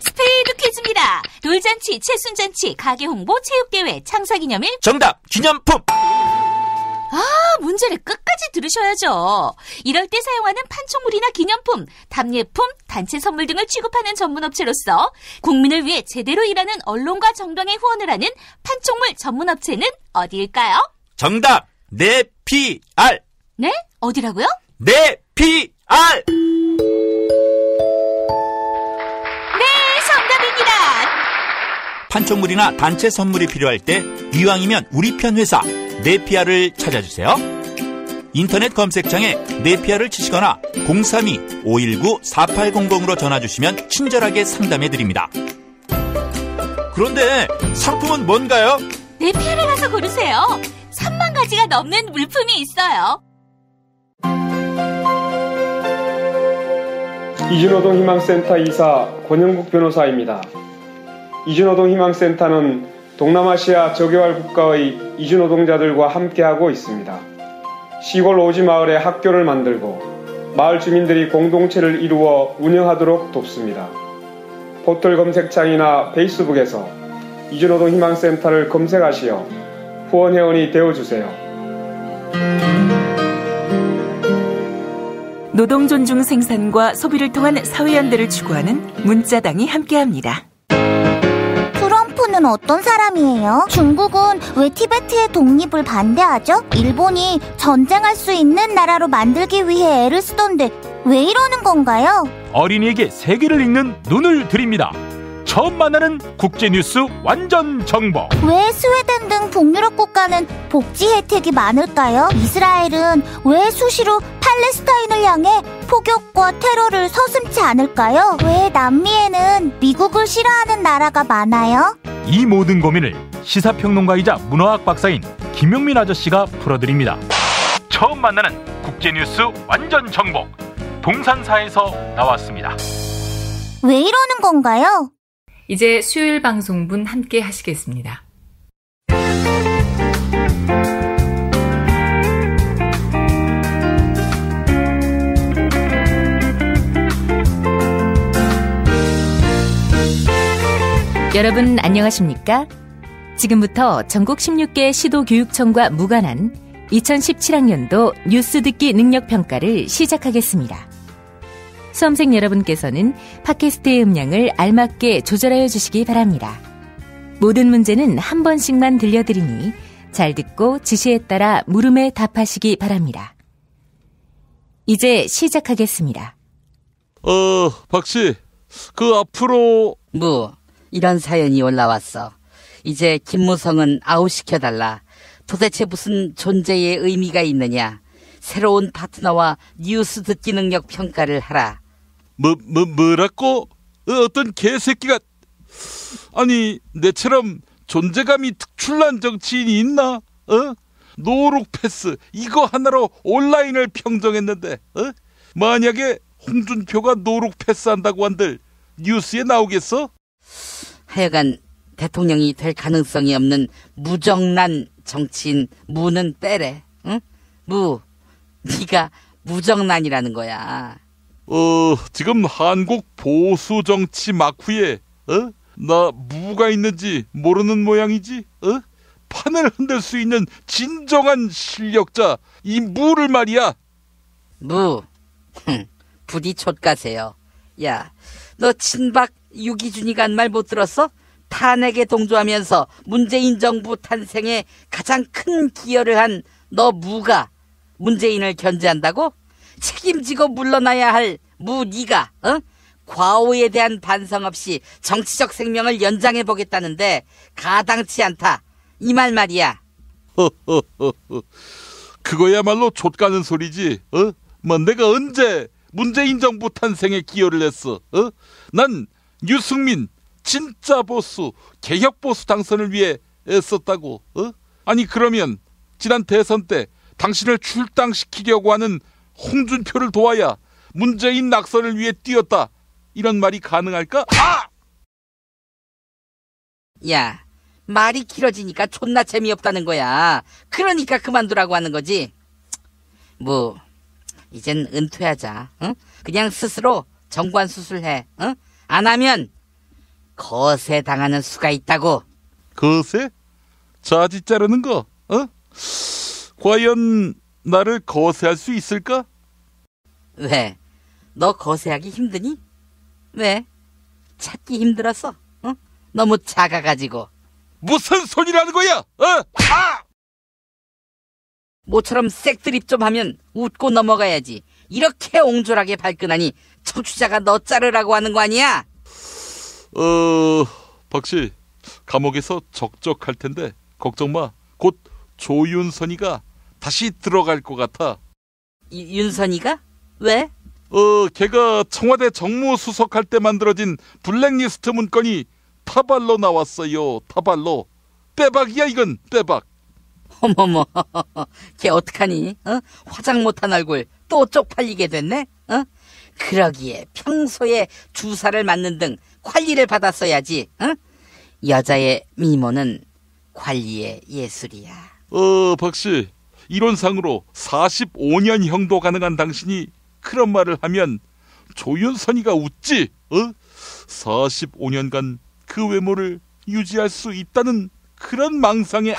스페이드 퀴즈입니다. 돌잔치, 채순잔치, 가게홍보, 체육대회, 창사기념일.
정답! 기념품!
문제를 끝까지 들으셔야죠. 이럴 때 사용하는 판촉물이나 기념품, 답례품, 단체 선물 등을 취급하는 전문업체로서 국민을 위해 제대로 일하는 언론과 정당에 후원을 하는 판촉물 전문업체는 어디일까요?
정답! 네피알!
네? 어디라고요?
네피알!
네, 정답입니다.
판촉물이나 단체 선물이 필요할 때 이왕이면 우리 편 회사 네피알을 찾아주세요. 인터넷 검색창에 네피알을 치시거나 032-519-4800으로 전화주시면 친절하게 상담해드립니다. 그런데 상품은 뭔가요?
네피알에 가서 고르세요. 3만 가지가 넘는 물품이 있어요.
이준호동 희망센터 이사 권영국 변호사입니다. 이준호동 희망센터는 동남아시아 저개발 국가의 이주노동자들과 함께하고 있습니다. 시골 오지 마을에 학교를 만들고 마을 주민들이 공동체를 이루어 운영하도록 돕습니다. 포털 검색창이나 페이스북에서 이주노동 희망센터를 검색하시어 후원회원이 되어주세요.
노동 존중 생산과 소비를 통한 사회연대를 추구하는 문자당이 함께합니다.
트럼프는 어떤 사람이에요? 중국은 왜 티베트의 독립을 반대하죠? 일본이 전쟁할 수 있는 나라로 만들기 위해 애를 쓰던데 왜 이러는 건가요?
어린이에게 세계를 읽는 눈을 드립니다. 처음 만나는 국제뉴스 완전 정보.
왜 스웨덴 등 북유럽 국가는 복지 혜택이 많을까요? 이스라엘은 왜 수시로 팔레스타인을 향해 폭격과 테러를 서슴지 않을까요? 왜 남미에는 미국을 싫어하는 나라가 많아요?
이 모든 고민을 시사평론가이자 문화학 박사인 김용민 아저씨가 풀어드립니다. 처음 만나는 국제뉴스 완전 정보, 동산사에서 나왔습니다.
왜 이러는 건가요?
이제 수요일 방송분 함께 하시겠습니다.
여러분 안녕하십니까? 지금부터 전국 16개 시도교육청과 무관한 2017학년도 뉴스 듣기 능력평가를 시작하겠습니다. 수험생 여러분께서는 팟캐스트의 음량을 알맞게 조절하여 주시기 바랍니다. 모든 문제는 한 번씩만 들려드리니 잘 듣고 지시에 따라 물음에 답하시기 바랍니다. 이제 시작하겠습니다.
박씨, 그 앞으로...
이런 사연이 올라왔어. 이제 김무성은 아웃시켜달라. 도대체 무슨 존재의 의미가 있느냐. 새로운 파트너와 뉴스 듣기 능력 평가를 하라.
뭐라고? 어떤 개새끼가... 아니, 내처럼 존재감이 특출난 정치인이 있나? 노룩 패스 이거 하나로 온라인을 평정했는데 만약에 홍준표가 노룩 패스한다고 한들 뉴스에 나오겠어?
하여간 대통령이 될 가능성이 없는 무정란 정치인 무는 빼래. 응? 네가 무정란이라는 거야.
지금 한국 보수 정치 막후에 나 무가 있는지 모르는 모양이지? 판을 흔들 수 있는 진정한 실력자 이 무를 말이야.
부디 촌가세요. 야, 너 친박 유기준이가 한 말 못 들었어? 탄핵에 동조하면서 문재인 정부 탄생에 가장 큰 기여를 한 너 무가 문재인을 견제한다고? 책임지고 물러나야 할 네가 과오에 대한 반성 없이 정치적 생명을 연장해보겠다는데 가당치 않다. 이 말이야.
그거야말로 좆가는 소리지. 내가 언제 문재인 정부 탄생에 기여를 했어? 난 유승민 진짜 보수 개혁 보수 당선을 위해 애썼다고. 아니 그러면 지난 대선 때 당신을 출당시키려고 하는 홍준표를 도와야 문재인 낙선을 위해 뛰었다. 이런 말이 가능할까?
야, 말이 길어지니까 존나 재미없다는 거야. 그러니까 그만두라고 하는 거지. 이젠 은퇴하자. 그냥 스스로 정관 수술해. 안 하면 거세 당하는 수가 있다고.
거세? 자지 자르는 거? 과연 나를 거세할 수 있을까?
왜? 너 거세하기 힘드니? 왜? 찾기 힘들었어? 너무 작아가지고.
무슨 소리라는 거야?
모처럼 색드립 좀 하면 웃고 넘어가야지. 이렇게 옹졸하게 발끈하니 청취자가 너 자르라고 하는 거 아니야?
박씨, 감옥에서 적적할 텐데 걱정 마. 곧 조윤선이가 다시 들어갈 것 같아.
윤선이가? 왜?
걔가 청와대 정무수석할 때 만들어진 블랙리스트 문건이 타발로 나왔어요. 타발로. 빼박이야 이건, 빼박.
어머머, 걔 어떡하니? 화장 못한 얼굴 또 쪽팔리게 됐네? 그러기에 평소에 주사를 맞는 등 관리를 받았어야지. 여자의 미모는 관리의 예술이야.
박씨, 이론상으로 45년형도 가능한 당신이 그런 말을 하면 조윤선이가 웃지. 45년간 그 외모를 유지할 수 있다는 그런 망상에.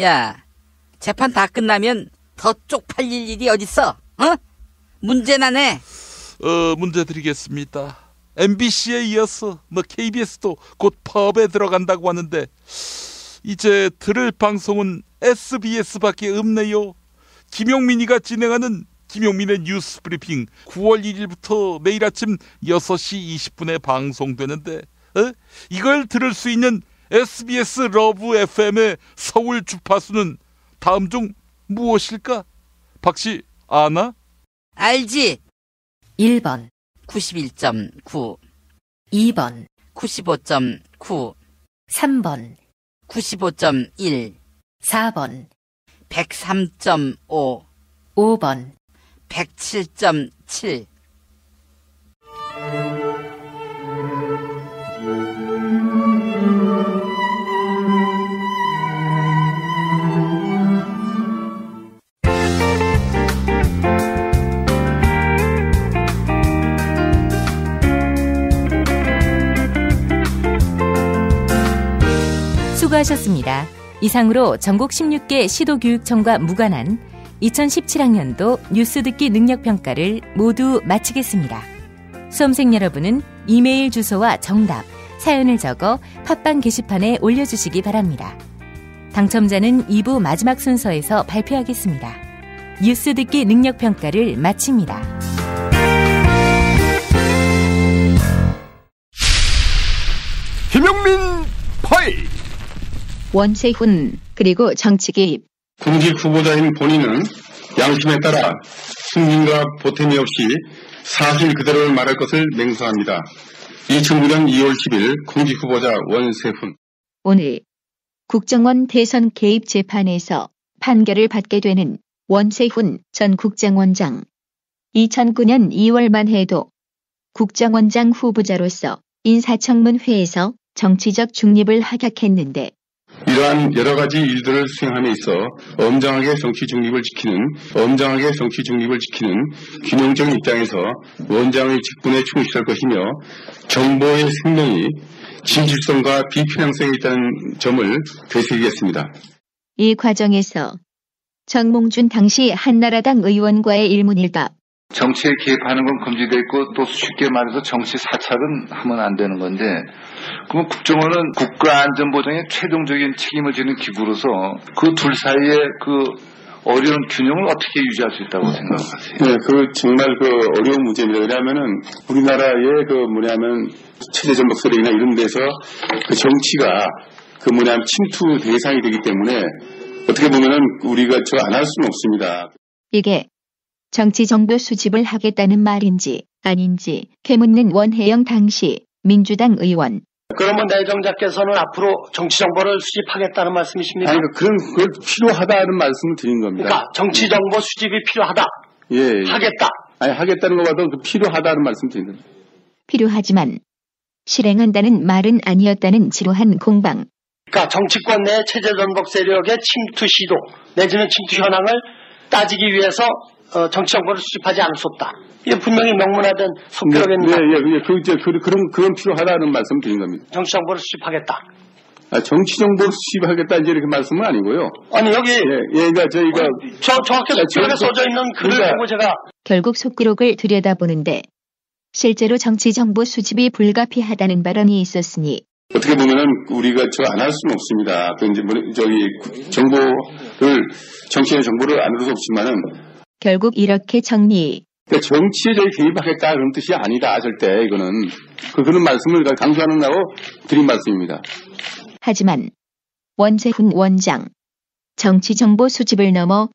야, 재판 다 끝나면 더 쪽팔릴 일이 어딨어? 문제나 내.
문제 드리겠습니다. MBC에 이어서 KBS도 곧 파업에 들어간다고 하는데 이제 들을 방송은 SBS밖에 없네요. 김용민이가 진행하는 김용민의 뉴스 브리핑 9월 1일부터 매일 아침 6시 20분에 방송되는데 이걸 들을 수 있는 SBS 러브 FM의 서울 주파수는 다음 중 무엇일까? 박씨 아나?
알지.
1번
91.9,
2번
95.9,
3번
95.1,
4번
103.5,
5번
107.7.
수고하셨습니다. 이상으로 전국 16개 시도교육청과 무관한 2017학년도 뉴스 듣기 능력평가를 모두 마치겠습니다. 수험생 여러분은 이메일 주소와 정답, 사연을 적어 팟빵 게시판에 올려주시기 바랍니다. 당첨자는 2부 마지막 순서에서 발표하겠습니다. 뉴스 듣기 능력평가를 마칩니다.
김용민 파일.
원세훈 그리고 정치 개입.
공직 후보자인 본인은 양심에 따라 승진과 보탬이 없이 사실 그대로를 말할 것을 맹세합니다. 2009년 2월 10일 공직 후보자 원세훈.
오늘 국정원 대선 개입 재판에서 판결을 받게 되는 원세훈 전 국정원장. 2009년 2월만 해도 국정원장 후보자로서 인사청문회에서 정치적 중립을 확약했는데
이러한 여러 가지 일들을 수행함에 있어 엄정하게 정치 중립을 지키는 균형적인 입장에서 원장의 직분에 충실할 것이며 정보의 생명이 진실성과 비편향성이 있다는 점을 되새기겠습니다.
이 과정에서 정몽준 당시 한나라당 의원과의 일문일답.
정치에 개입하는 건 금지되어 있고 또 쉽게 말해서 정치 사찰은 하면 안 되는 건데 그럼 국정원은 국가안전보장에 최종적인 책임을 지는 기구로서 그 둘 사이에 그 어려운 균형을 어떻게 유지할 수 있다고 생각하세요?
네, 정말 어려운 문제입니다. 왜냐하면은 우리나라의 체제전복설이나 이런 데서 정치가 침투 대상이 되기 때문에 어떻게 보면은 우리가 안 할 수는 없습니다.
이게 정치 정보 수집을 하겠다는 말인지 아닌지 캐묻는 원혜영 당시 민주당 의원.
그러면 내정자께서는 앞으로 정치 정보를 수집하겠다는 말씀이십니까?
아니, 그걸 필요하다는 말씀을 드린 겁니다.
그러니까 정치 정보 수집이 필요하다.
예.
하겠다.
아니, 하겠다는 것보다 필요하다는 말씀 드린 겁니다.
필요하지만 실행한다는 말은 아니었다는 지루한 공방.
그러니까 정치권 내 체제전복 세력의 침투 시도 내지는 침투 현황을 따지기 위해서 정치 정보를 수집하지 않을 수 없다. 이게 분명히 명문화된 속기록입니다.
그건 필요하다는 말씀 드린 겁니다.
정치 정보를 수집하겠다.
정치 정보를 수집하겠다 이제 이렇게 말씀은 아니고요.
아니 여기
그러니까 저희가
정확히 속기록에 써져 있는 글을 보고 제가
결국 속기록을 들여다보는데 실제로 정치 정보 수집이 불가피하다는 발언이 있었으니
어떻게 보면은 우리가 안 할 수는 없습니다. 정치의 정보를 안 할 수 없지만은
결국 이렇게 정리.
그러니까 정치에 개입하겠다 그런 뜻이 아니다. 절대 이거는 그런 말씀을 강조하느라고 드린 말씀입니다.
하지만 원세훈 원장 정치 정보 수집을 넘어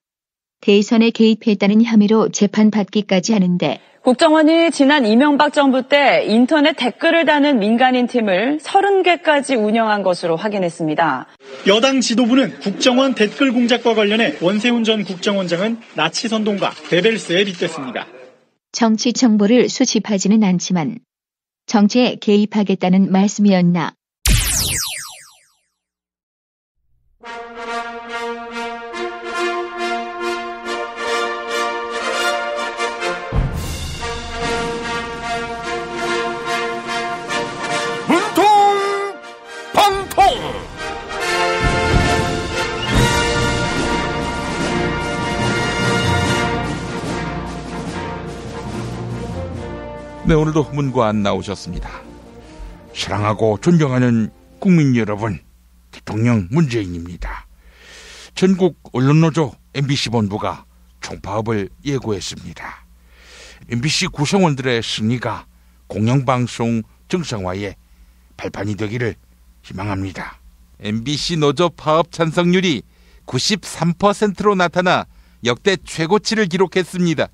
대선에 개입했다는 혐의로 재판받기까지 하는데
국정원이 지난 이명박 정부 때 인터넷 댓글을 다는 민간인 팀을 30개까지 운영한 것으로 확인했습니다.
여당 지도부는 국정원 댓글 공작과 관련해 원세훈 전 국정원장은 나치 선동가 베벨스에 빗댔습니다.
정치 정보를 수집하지는 않지만 정치에 개입하겠다는 말씀이었나.
네, 오늘도 문관 나오셨습니다. 사랑하고 존경하는 국민 여러분, 대통령 문재인입니다. 전국 언론노조 MBC 본부가 총파업을 예고했습니다. MBC 구성원들의 승리가 공영방송 정상화에 발판이 되기를 희망합니다.
MBC 노조 파업 찬성률이 93%로 나타나 역대 최고치를 기록했습니다.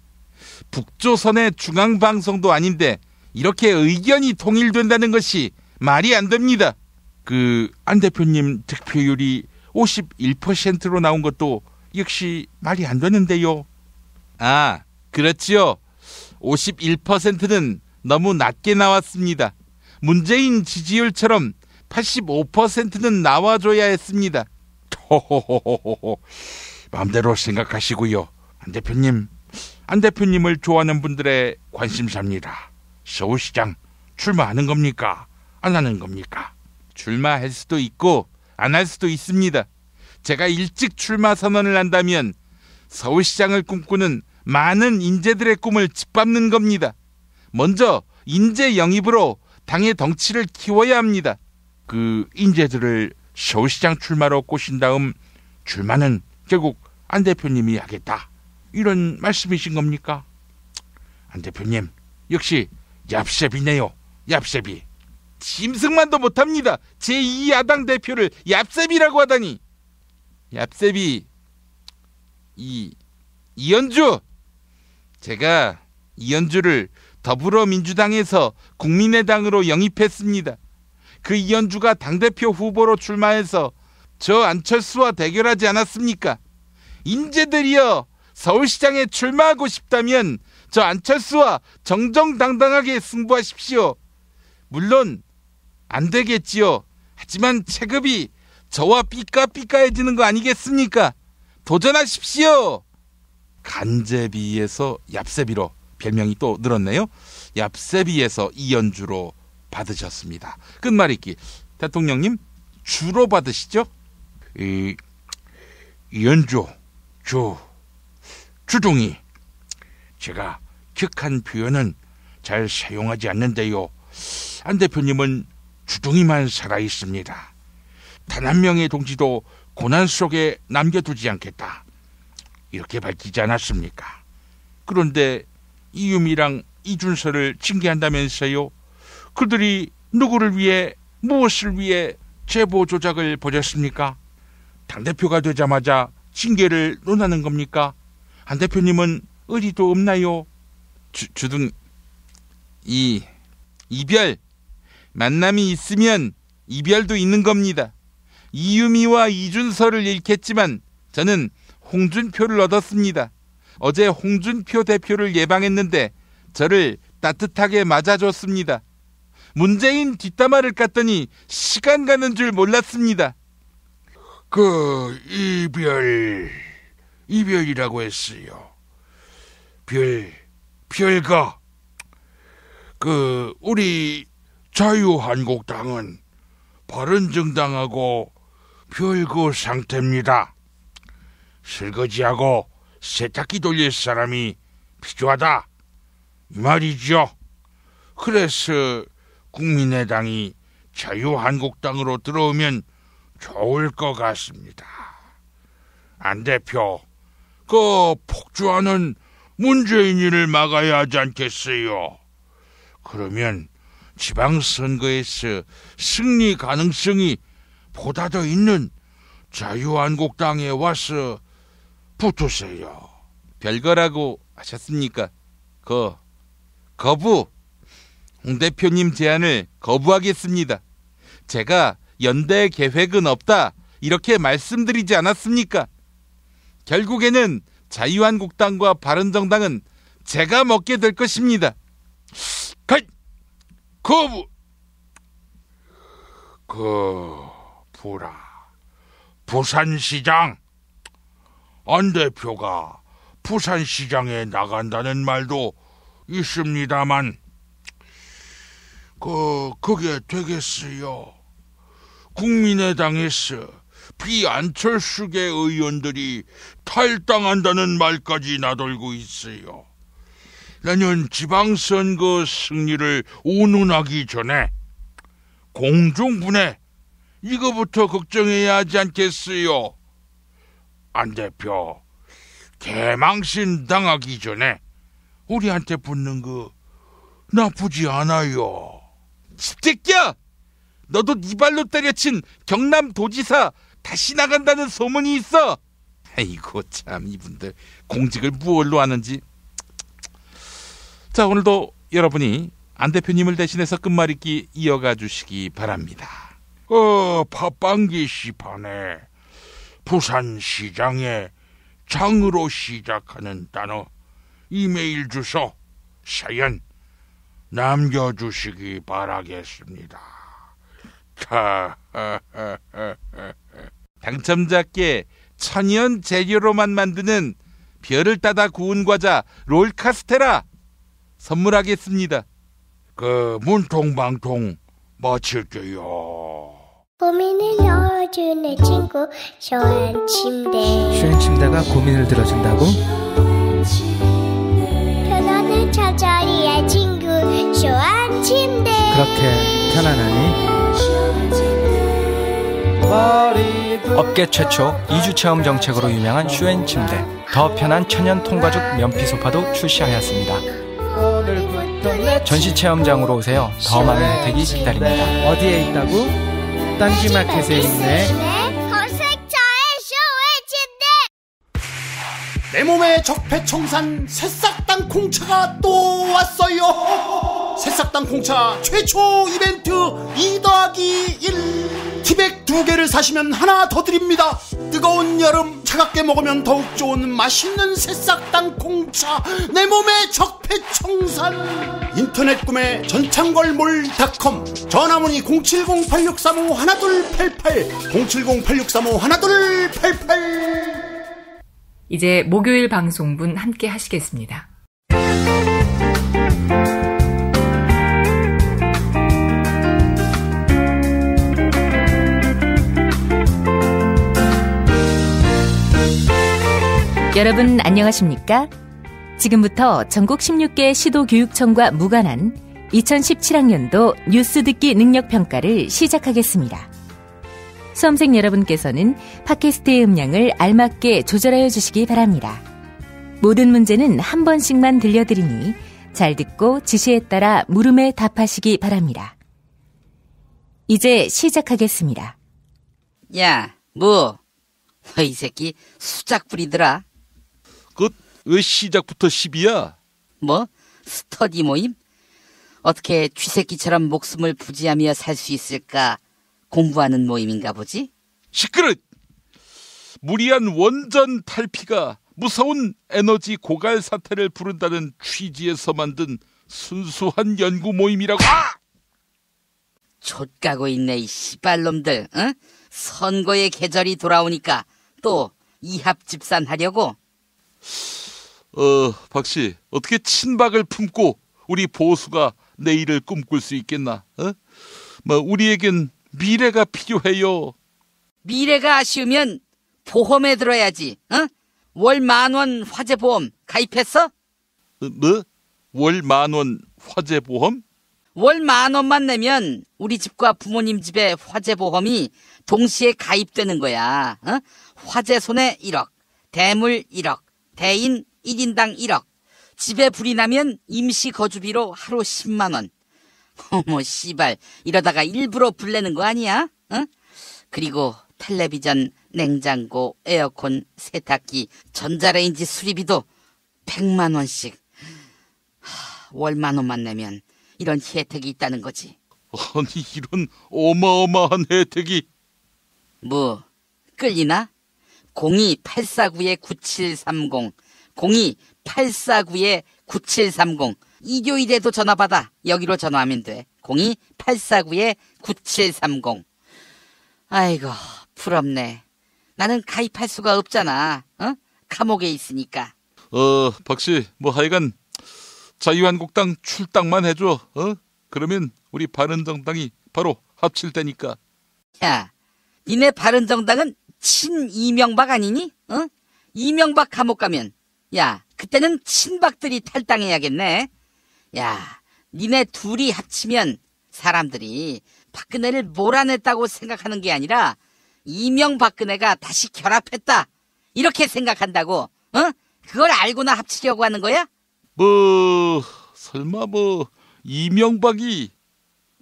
북조선의 중앙방송도 아닌데 이렇게 의견이 통일된다는 것이 말이 안 됩니다. 안 대표님 득표율이 51%로 나온 것도 역시 말이 안 되는데요. 아, 그렇지요. 51%는 너무 낮게 나왔습니다. 문재인 지지율처럼 85%는 나와줘야 했습니다.
호호호호호. 마음대로 생각하시고요. 안 대표님을 좋아하는 분들의 관심사입니다. 서울시장 출마하는 겁니까? 안 하는 겁니까?
출마할 수도 있고 안 할 수도 있습니다. 제가 일찍 출마 선언을 한다면 서울시장을 꿈꾸는 많은 인재들의 꿈을 짓밟는 겁니다. 먼저 인재 영입으로 당의 덩치를 키워야 합니다.
그 인재들을 서울시장 출마로 꼬신 다음 출마는 결국 안 대표님이 하겠다, 이런 말씀이신 겁니까? 안 대표님 역시 얍셉이네요. 얍셉이.
짐승만도 못합니다. 제2야당 대표를 얍셉이라고 하다니. 얍셉이 이현주, 제가 이현주를 더불어민주당에서 국민의당으로 영입했습니다. 그 이현주가 당대표 후보로 출마해서 저 안철수와 대결하지 않았습니까? 인재들이여, 서울시장에 출마하고 싶다면 저 안철수와 정정당당하게 승부하십시오. 물론 안 되겠지요. 하지만 체급이 저와 삐까삐까해지는 거 아니겠습니까? 도전하십시오.
간제비에서 얍셉이로 별명이 또 늘었네요. 얍셉이에서 이현주로 받으셨습니다. 끝말잇기. 대통령님 주로 받으시죠? 이현주, 주둥이. 제가 격한 표현은 잘 사용하지 않는데요. 안 대표님은 주둥이만 살아있습니다. 단 한 명의 동지도 고난 속에 남겨두지 않겠다, 이렇게 밝히지 않았습니까? 그런데 이유미랑 이준서를 징계한다면서요? 그들이 누구를 위해, 무엇을 위해 제보 조작을 벌였습니까? 당대표가 되자마자 징계를 논하는 겁니까? 안 대표님은 의리도 없나요?
주둥이, 이별, 만남이 있으면 이별도 있는 겁니다. 이유미와 이준서를 잃겠지만 저는 홍준표를 얻었습니다. 어제 홍준표 대표를 예방했는데 저를 따뜻하게 맞아줬습니다. 문재인 뒷담화를 깠더니 시간 가는 줄 몰랐습니다.
그 이별이라고 했어요. 별거. 우리 자유한국당은 바른정당하고 별거 상태입니다. 설거지하고 세탁기 돌릴 사람이 필요하다, 이 말이죠. 그래서 국민의당이 자유한국당으로 들어오면 좋을 것 같습니다. 안 대표, 폭주하는 문재인이를 막아야 하지 않겠어요? 그러면 지방선거에서 승리 가능성이 보다 더 있는 자유한국당에 와서 붙으세요.
별거라고 하셨습니까? 거부. 홍 대표님 제안을 거부하겠습니다. 제가 연대 계획은 없다, 이렇게 말씀드리지 않았습니까? 결국에는 자유한국당과 바른정당은 제가 먹게 될 것입니다.
거부. 부산시장. 안 대표가 부산시장에 나간다는 말도 있습니다만 그게 되겠어요? 국민의당에서 비안철수계 의원들이 탈당한다는 말까지 나돌고 있어요. 내년 지방선거 승리를 운운하기 전에 공중분해, 이거부터 걱정해야 하지 않겠어요? 안 대표, 개망신 당하기 전에 우리한테 붙는 거 나쁘지 않아요.
집새끼야! 너도 네 발로 때려친 경남도지사 다시 나간다는 소문이 있어. 아이고 참, 이분들 공직을 무얼로 하는지. 자, 오늘도 여러분이 안 대표님을 대신해서 끝말잇기 이어가 주시기 바랍니다.
팟빵 게시판에 부산시장의 장으로 시작하는 단어, 이메일 주소, 사연 남겨주시기 바라겠습니다.
당첨자께 천연 재료로만 만드는 별을 따다 구운 과자 롤카스테라 선물하겠습니다.
문통방통 마칠게요.
고민을 넣어준 내 친구 쇼한 침대.
쇼한 침대가 고민을 들어준다고?
편안한 저자리의 친구 쇼한 침대.
그렇게 편안하니? 업계 최초 2주 체험 정책으로 유명한 쇼앤 침대. 더 편한 천연 통가죽 면피 소파도 출시하였습니다. 전시 체험장으로 오세요. 더 많은 혜택이 기다립니다. 어디에 있다고? 딴지마켓에 있네.
검색창에 쇼한 침대.
내 몸에 적폐청산 새싹당 콩차가 또 왔어요. 새싹당 콩차 최초 이벤트 2+1 티백 2개를 사시면 하나 더 드립니다. 뜨거운 여름 차갑게 먹으면 더욱 좋은 맛있는 새싹당 콩차. 내 몸의 적폐청산. 인터넷 구매 전창걸몰닷컴. 전화문의 070-8635-1288 070-8635-1288.
이제 목요일 방송분 함께 하시겠습니다.
여러분 안녕하십니까? 지금부터 전국 16개 시도교육청과 무관한 2017학년도 뉴스 듣기 능력평가를 시작하겠습니다. 수험생 여러분께서는 팟캐스트의 음량을 알맞게 조절하여 주시기 바랍니다. 모든 문제는 한 번씩만 들려드리니 잘 듣고 지시에 따라 물음에 답하시기 바랍니다. 이제 시작하겠습니다.
야, 뭐? 너 이 새끼 수작 부리더라.
왜 시작부터 10이야?
뭐? 스터디 모임? 어떻게 쥐새끼처럼 목숨을 부지하며 살 수 있을까? 공부하는 모임인가 보지?
시끄러! 무리한 원전 탈피가 무서운 에너지 고갈 사태를 부른다는 취지에서 만든 순수한 연구 모임이라고.
좆가고 있네 이 씨발놈들. 응? 선거의 계절이 돌아오니까 또 이합집산하려고?
박씨, 어떻게 친박을 품고 우리 보수가 내일을 꿈꿀 수 있겠나? 우리에겐 미래가 필요해요.
미래가 아쉬우면 보험에 들어야지. 월 10,000원 화재보험 가입했어?
뭐? 월 10,000원 화재보험?
월 10,000원만 내면 우리 집과 부모님 집의 화재보험이 동시에 가입되는 거야. 화재 손해 1억, 대물 1억, 대인 1인당 1억, 집에 불이 나면 임시 거주비로 하루 10만 원. 어머 씨발, 이러다가 일부러 불 내는 거 아니야? 그리고 텔레비전, 냉장고, 에어컨, 세탁기, 전자레인지 수리비도 100만 원씩. 월 10,000원만 내면 이런 혜택이 있다는 거지.
아니, 이런 어마어마한 혜택이.
뭐 끌리나? 02-849-9730 02-849-9730 일요일에도 전화받아. 여기로 전화하면 돼. 02-849-9730. 아이고 부럽네. 나는 가입할 수가 없잖아. 감옥에 있으니까.
박씨, 하여간 자유한국당 출당만 해줘. 그러면 우리 바른정당이 바로 합칠 테니까.
야, 니네 바른정당은 친 이명박 아니니? 이명박 감옥 가면, 야, 그때는 친박들이 탈당해야겠네. 야, 니네 둘이 합치면 사람들이 박근혜를 몰아냈다고 생각하는 게 아니라 이명박근혜가 다시 결합했다, 이렇게 생각한다고. 그걸 알고나 합치려고 하는 거야?
설마 이명박이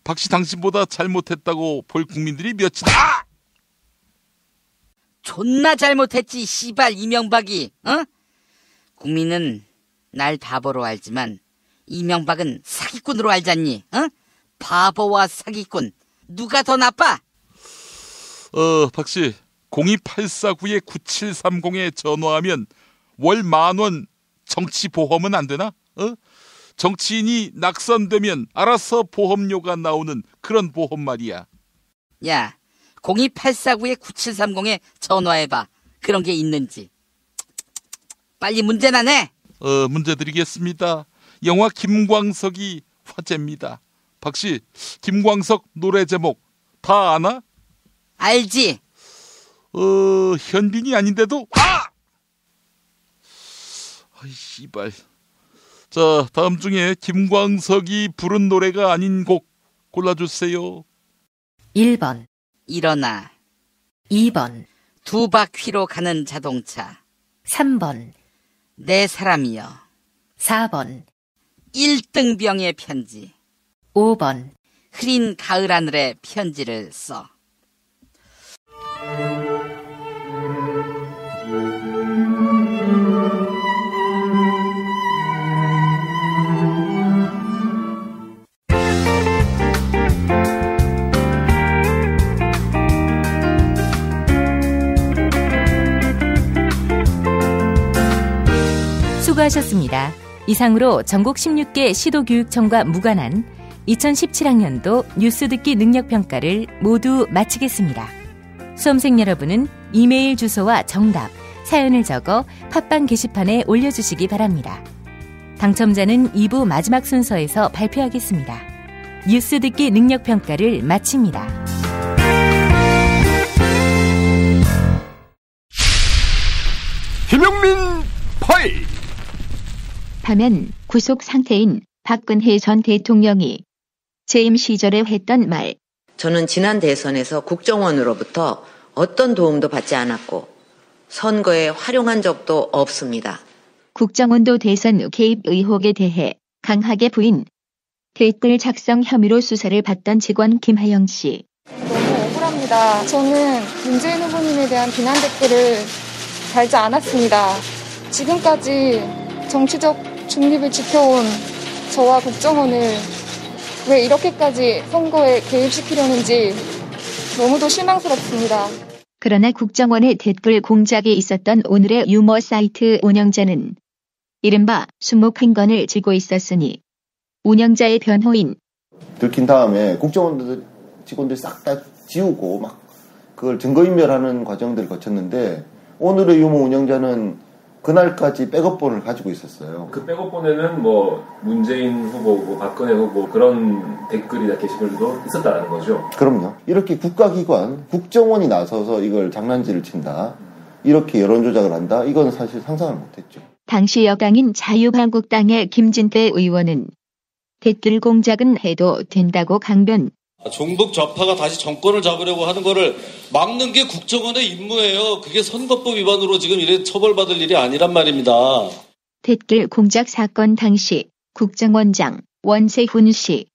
박씨 당신보다 잘못했다고 볼 국민들이 몇이다?
존나 잘못했지 씨발 이명박이. 국민은 날 바보로 알지만 이명박은 사기꾼으로 알잖니. 바보와 사기꾼 누가 더 나빠?
박씨, 02-849-9730에 전화하면 월 10,000원 정치보험은 안 되나? 정치인이 낙선되면 알아서 보험료가 나오는 그런 보험 말이야.
야, 02-849-9730에 전화해봐. 그런 게 있는지. 빨리 문제나 내.
문제 드리겠습니다. 영화 김광석이 화제입니다. 박씨, 김광석 노래 제목 다 아나?
알지?
현빈이 아닌데도 아이 씨발. 자, 다음 중에 김광석이 부른 노래가 아닌 곡 골라주세요.
1번
일어나.
2번
두 바퀴로 가는 자동차.
3번
내 사람이여.
4번
1등병의 편지.
5번
흐린 가을 하늘에 편지를 써.
수고하셨습니다. 이상으로 전국 16개 시도교육청과 무관한 2017학년도 뉴스 듣기 능력평가를 모두 마치겠습니다. 수험생 여러분은 이메일 주소와 정답, 사연을 적어 팟빵 게시판에 올려주시기 바랍니다. 당첨자는 2부 마지막 순서에서 발표하겠습니다. 뉴스 듣기 능력평가를 마칩니다.
김용민 파일.
파면 구속 상태인 박근혜 전 대통령이 재임 시절에 했던 말.
저는 지난 대선에서 국정원으로부터 어떤 도움도 받지 않았고 선거에 활용한 적도 없습니다.
국정원도 대선 개입 의혹에 대해 강하게 부인. 댓글 작성 혐의로 수사를 받던 직원 김하영 씨.
너무 억울합니다. 저는 문재인 후보님에 대한 비난 댓글을 달지 않았습니다. 지금까지 정치적 중립을 지켜온 저와 국정원을 왜 이렇게까지 선거에 개입시키려는지 너무도 실망스럽습니다.
그러나 국정원의 댓글 공작이 있었던 오늘의 유머 사이트 운영자는 이른바 수목 행건을 쥐고 있었으니 운영자의 변호인.
들킨 다음에 국정원 직원들 싹 다 지우고 막 그걸 증거인멸하는 과정들을 거쳤는데 오늘의 유머 운영자는 그날까지 백업본을 가지고 있었어요.
그 백업본에는 뭐 문재인 후보, 뭐 박근혜 후보 그런 댓글이나 게시글도 있었다는 거죠.
그럼요. 이렇게 국가기관, 국정원이 나서서 이걸 장난질을 친다. 이렇게 여론조작을 한다. 이건 사실 상상을 못했죠.
당시 여당인 자유한국당의 김진태 의원은 댓글 공작은 해도 된다고 강변.
종북 좌파가 다시 정권을 잡으려고 하는 거를 막는 게 국정원의 임무예요. 그게 선거법 위반으로 지금 이래 처벌받을 일이 아니란 말입니다.
댓글 공작 사건 당시 국정원장 원세훈 씨.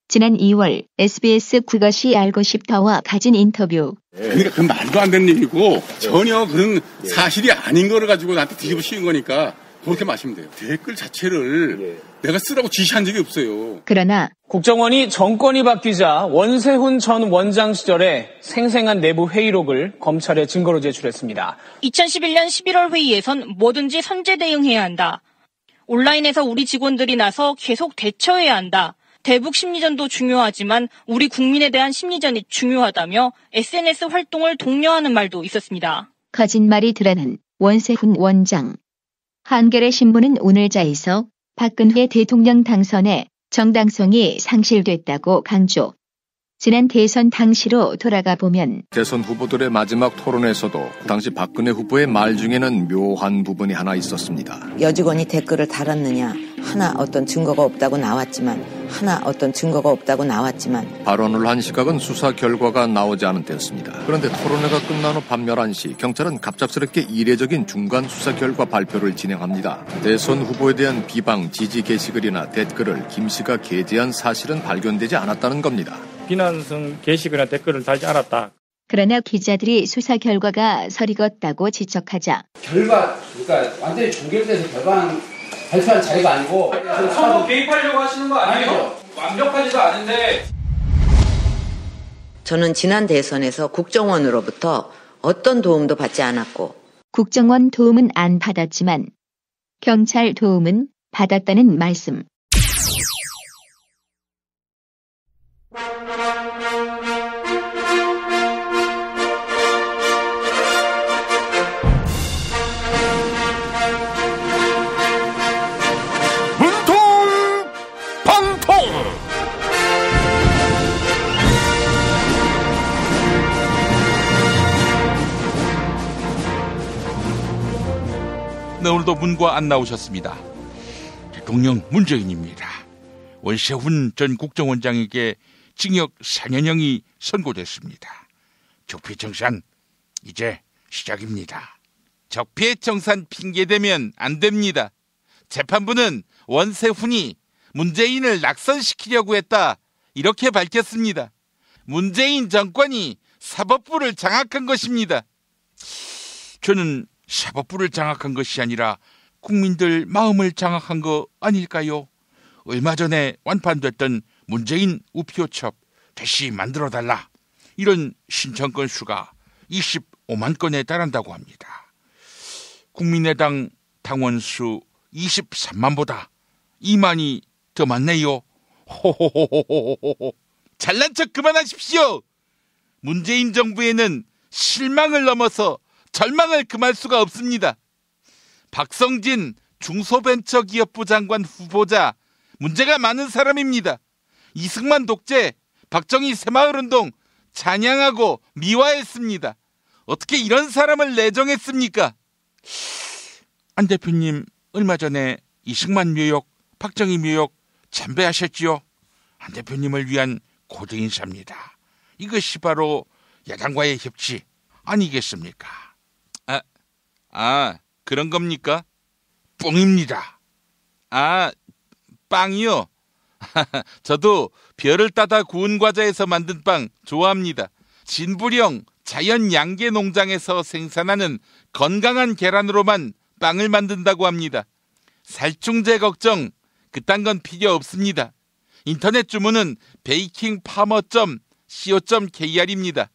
지난 2월 SBS 그것이 알고 싶다와 가진 인터뷰.
그러니까 그건 말도 안 되는 얘기고 전혀 그런 사실이 아닌 거를 가지고 나한테 뒤집어 씌운 거니까 그렇게 마시면 돼요. 댓글 자체를 내가 쓰라고 지시한 적이 없어요.
그러나
국정원이 정권이 바뀌자 원세훈 전 원장 시절에 생생한 내부 회의록을 검찰에 증거로 제출했습니다.
2011년 11월 회의에선 뭐든지 선제 대응해야 한다. 온라인에서 우리 직원들이 나서 계속 대처해야 한다. 대북 심리전도 중요하지만 우리 국민에 대한 심리전이 중요하다며 SNS 활동을 독려하는 말도 있었습니다.
거짓말이 드러난 원세훈 원장. 한겨레 신문은 오늘자에서 박근혜 대통령 당선에 정당성이 상실됐다고 강조. 지난 대선 당시로 돌아가 보면
대선 후보들의 마지막 토론에서도 당시 박근혜 후보의 말 중에는 묘한 부분이 하나 있었습니다.
여직원이 댓글을 달았느냐 하나 어떤 증거가 없다고 나왔지만
발언을 한 시각은 수사 결과가 나오지 않은 때였습니다. 그런데 토론회가 끝난 후 밤 11시 경찰은 갑작스럽게 이례적인 중간 수사 결과 발표를 진행합니다. 대선 후보에 대한 비방, 지지 게시글이나 댓글을 김 씨가 게재한 사실은 발견되지 않았다는 겁니다.
비난성 게시글이나 댓글을 달지 않았다.
그러나 기자들이 수사 결과가 설익었다고 지적하자
그러니까 완전히 종결돼서 결과는 발표할 자리가 아니고
선거 개입하려고 하시는 거 아니에요? 완벽하지도 않은데.
저는 지난 대선에서 국정원으로부터 어떤 도움도 받지 않았고
국정원 도움은 안 받았지만 경찰 도움은 받았다는 말씀.
오늘도 문과 안 나오셨습니다. 대통령 문재인입니다. 원세훈 전 국정원장에게 징역 4년형이 선고됐습니다. 적폐청산 이제 시작입니다. 적폐청산 핑계대면 안 됩니다. 재판부는 원세훈이 문재인을 낙선시키려고 했다 이렇게 밝혔습니다. 문재인 정권이 사법부를 장악한 것입니다. 저는 사법부를 장악한 것이 아니라 국민들 마음을 장악한 거 아닐까요? 얼마 전에 완판됐던 문재인 우표첩 다시 만들어달라 이런 신청 건수가 25만 건에 달한다고 합니다. 국민의당 당원수 23만보다 2만이 더 많네요. 호호호호호호호. 잘난 척 그만하십시오. 문재인 정부에는 실망을 넘어서 절망을 금할 수가 없습니다. 박성진 중소벤처기업부 장관 후보자 문제가 많은 사람입니다. 이승만 독재, 박정희 새마을운동 찬양하고 미화했습니다. 어떻게 이런 사람을 내정했습니까? 안 대표님 얼마 전에 이승만 묘역, 박정희 묘역 참배하셨지요? 안 대표님을 위한 고대 인사입니다. 이것이 바로 야당과의 협치 아니겠습니까? 그런 겁니까? 뻥입니다. 빵이요? 저도 별을 따다 구운 과자에서 만든 빵 좋아합니다. 진부령 자연 양계 농장에서 생산하는 건강한 계란으로만 빵을 만든다고 합니다. 살충제 걱정 그딴 건 필요 없습니다. 인터넷 주문은 bakingfarmer.co.kr입니다.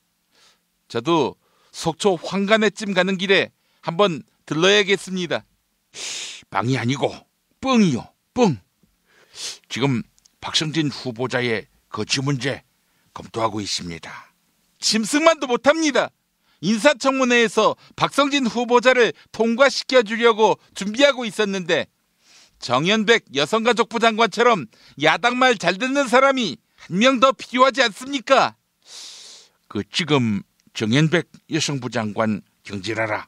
저도 속초 황간회쯤 가는 길에 한번 들러야겠습니다. 빵이 아니고 뻥이요, 뻥. 지금 박성진 후보자의 거취 문제 검토하고 있습니다. 짐승만도 못합니다. 인사청문회에서 박성진 후보자를 통과시켜주려고 준비하고 있었는데 정연백 여성가족부 장관처럼 야당 말 잘 듣는 사람이 한 명 더 필요하지 않습니까? 지금 정연백 여성부 장관 경질하라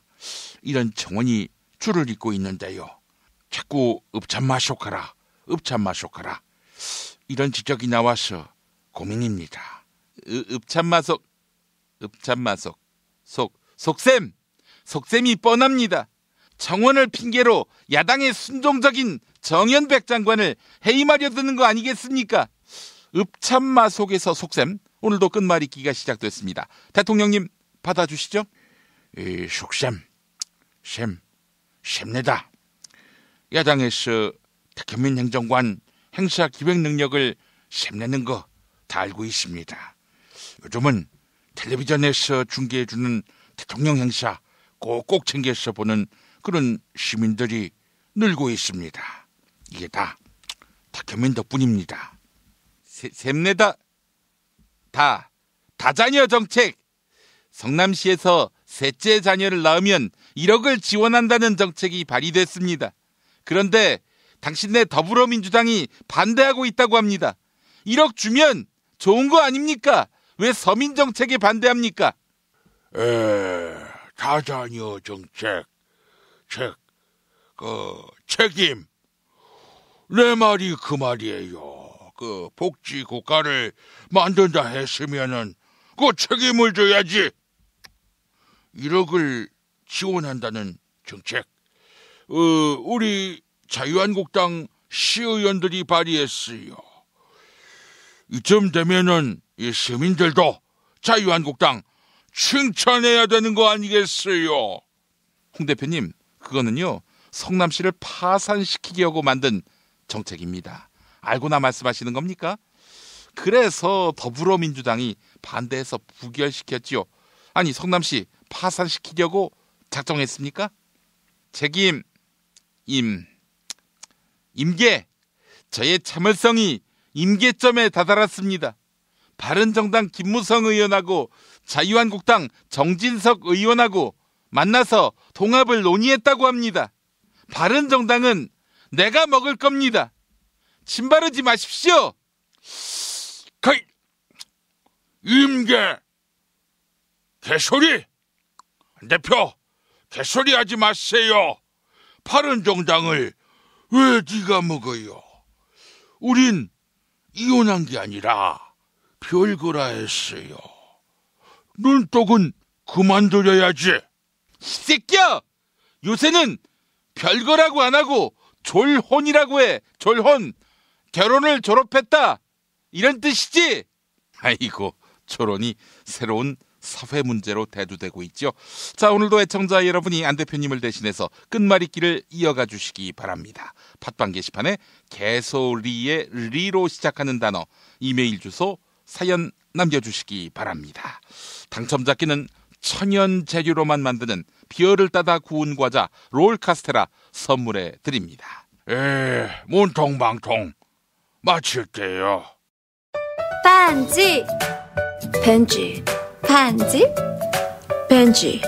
이런 청원이 줄을 잇고 있는데요. 자꾸 읍참마속하라 이런 지적이 나와서 고민입니다. 속셈이 뻔합니다. 청원을 핑계로 야당의 순종적인 정연백 장관을 해임하려 드는 거 아니겠습니까? 읍참마속에서 속셈, 오늘도 끝말잇기가 시작됐습니다. 대통령님 받아주시죠. 속셈, 셈내다. 야당에서 박현민 행정관 행사 기획 능력을 셈내는 거 다 알고 있습니다. 요즘은 텔레비전에서 중계해주는 대통령 행사 꼭꼭 챙겨서 보는 그런 시민들이 늘고 있습니다. 이게 다 박현민 덕분입니다. 셈내다 다자녀 정책. 성남시에서 셋째 자녀를 낳으면 1억을 지원한다는 정책이 발의됐습니다. 그런데 당신네 더불어민주당이 반대하고 있다고 합니다. 1억 주면 좋은 거 아닙니까? 왜 서민 정책에 반대합니까? 다자녀 정책, 책임. 내 말이 그 말이에요. 복지 국가를 만든다 했으면은 책임을 져야지. 1억을 지원한다는 정책. 우리 자유한국당 시의원들이 발의했어요. 이쯤 되면은 이 시민들도 자유한국당 칭찬해야 되는 거 아니겠어요? 홍 대표님, 그거는요 성남시를 파산시키려고 만든 정책입니다. 알고나 말씀하시는 겁니까? 그래서 더불어민주당이 반대해서 부결시켰지요. 아니, 성남시 파산시키려고 작정했습니까? 책임, 임계. 저의 참을성이 임계점에 다다랐습니다. 바른정당 김무성 의원하고 자유한국당 정진석 의원하고 만나서 통합을 논의했다고 합니다. 바른정당은 내가 먹을 겁니다. 침 바르지 마십시오. 임계. 개소리. 안 대표, 개소리 하지 마세요. 바른정당을 왜 네가 먹어요? 우린 이혼한 게 아니라 별거라 했어요. 눈독은 그만둬야지. 이 새끼야! 요새는 별거라고 안 하고 졸혼이라고 해. 졸혼. 결혼을 졸업했다. 이런 뜻이지? 아이고, 졸혼이 새로운 사회 문제로 대두되고 있죠. 자, 오늘도 애청자 여러분이 안 대표님을 대신해서 끝말잇기를 이어가 주시기 바랍니다. 팟빵 게시판에 개소리의 리로 시작하는 단어, 이메일 주소, 사연 남겨주시기 바랍니다. 당첨자께는 천연 재료로만 만드는 비어를 따다 구운 과자 롤카스테라 선물해 드립니다. 문통방통 마칠게요.
반지 벤지 반지 벤지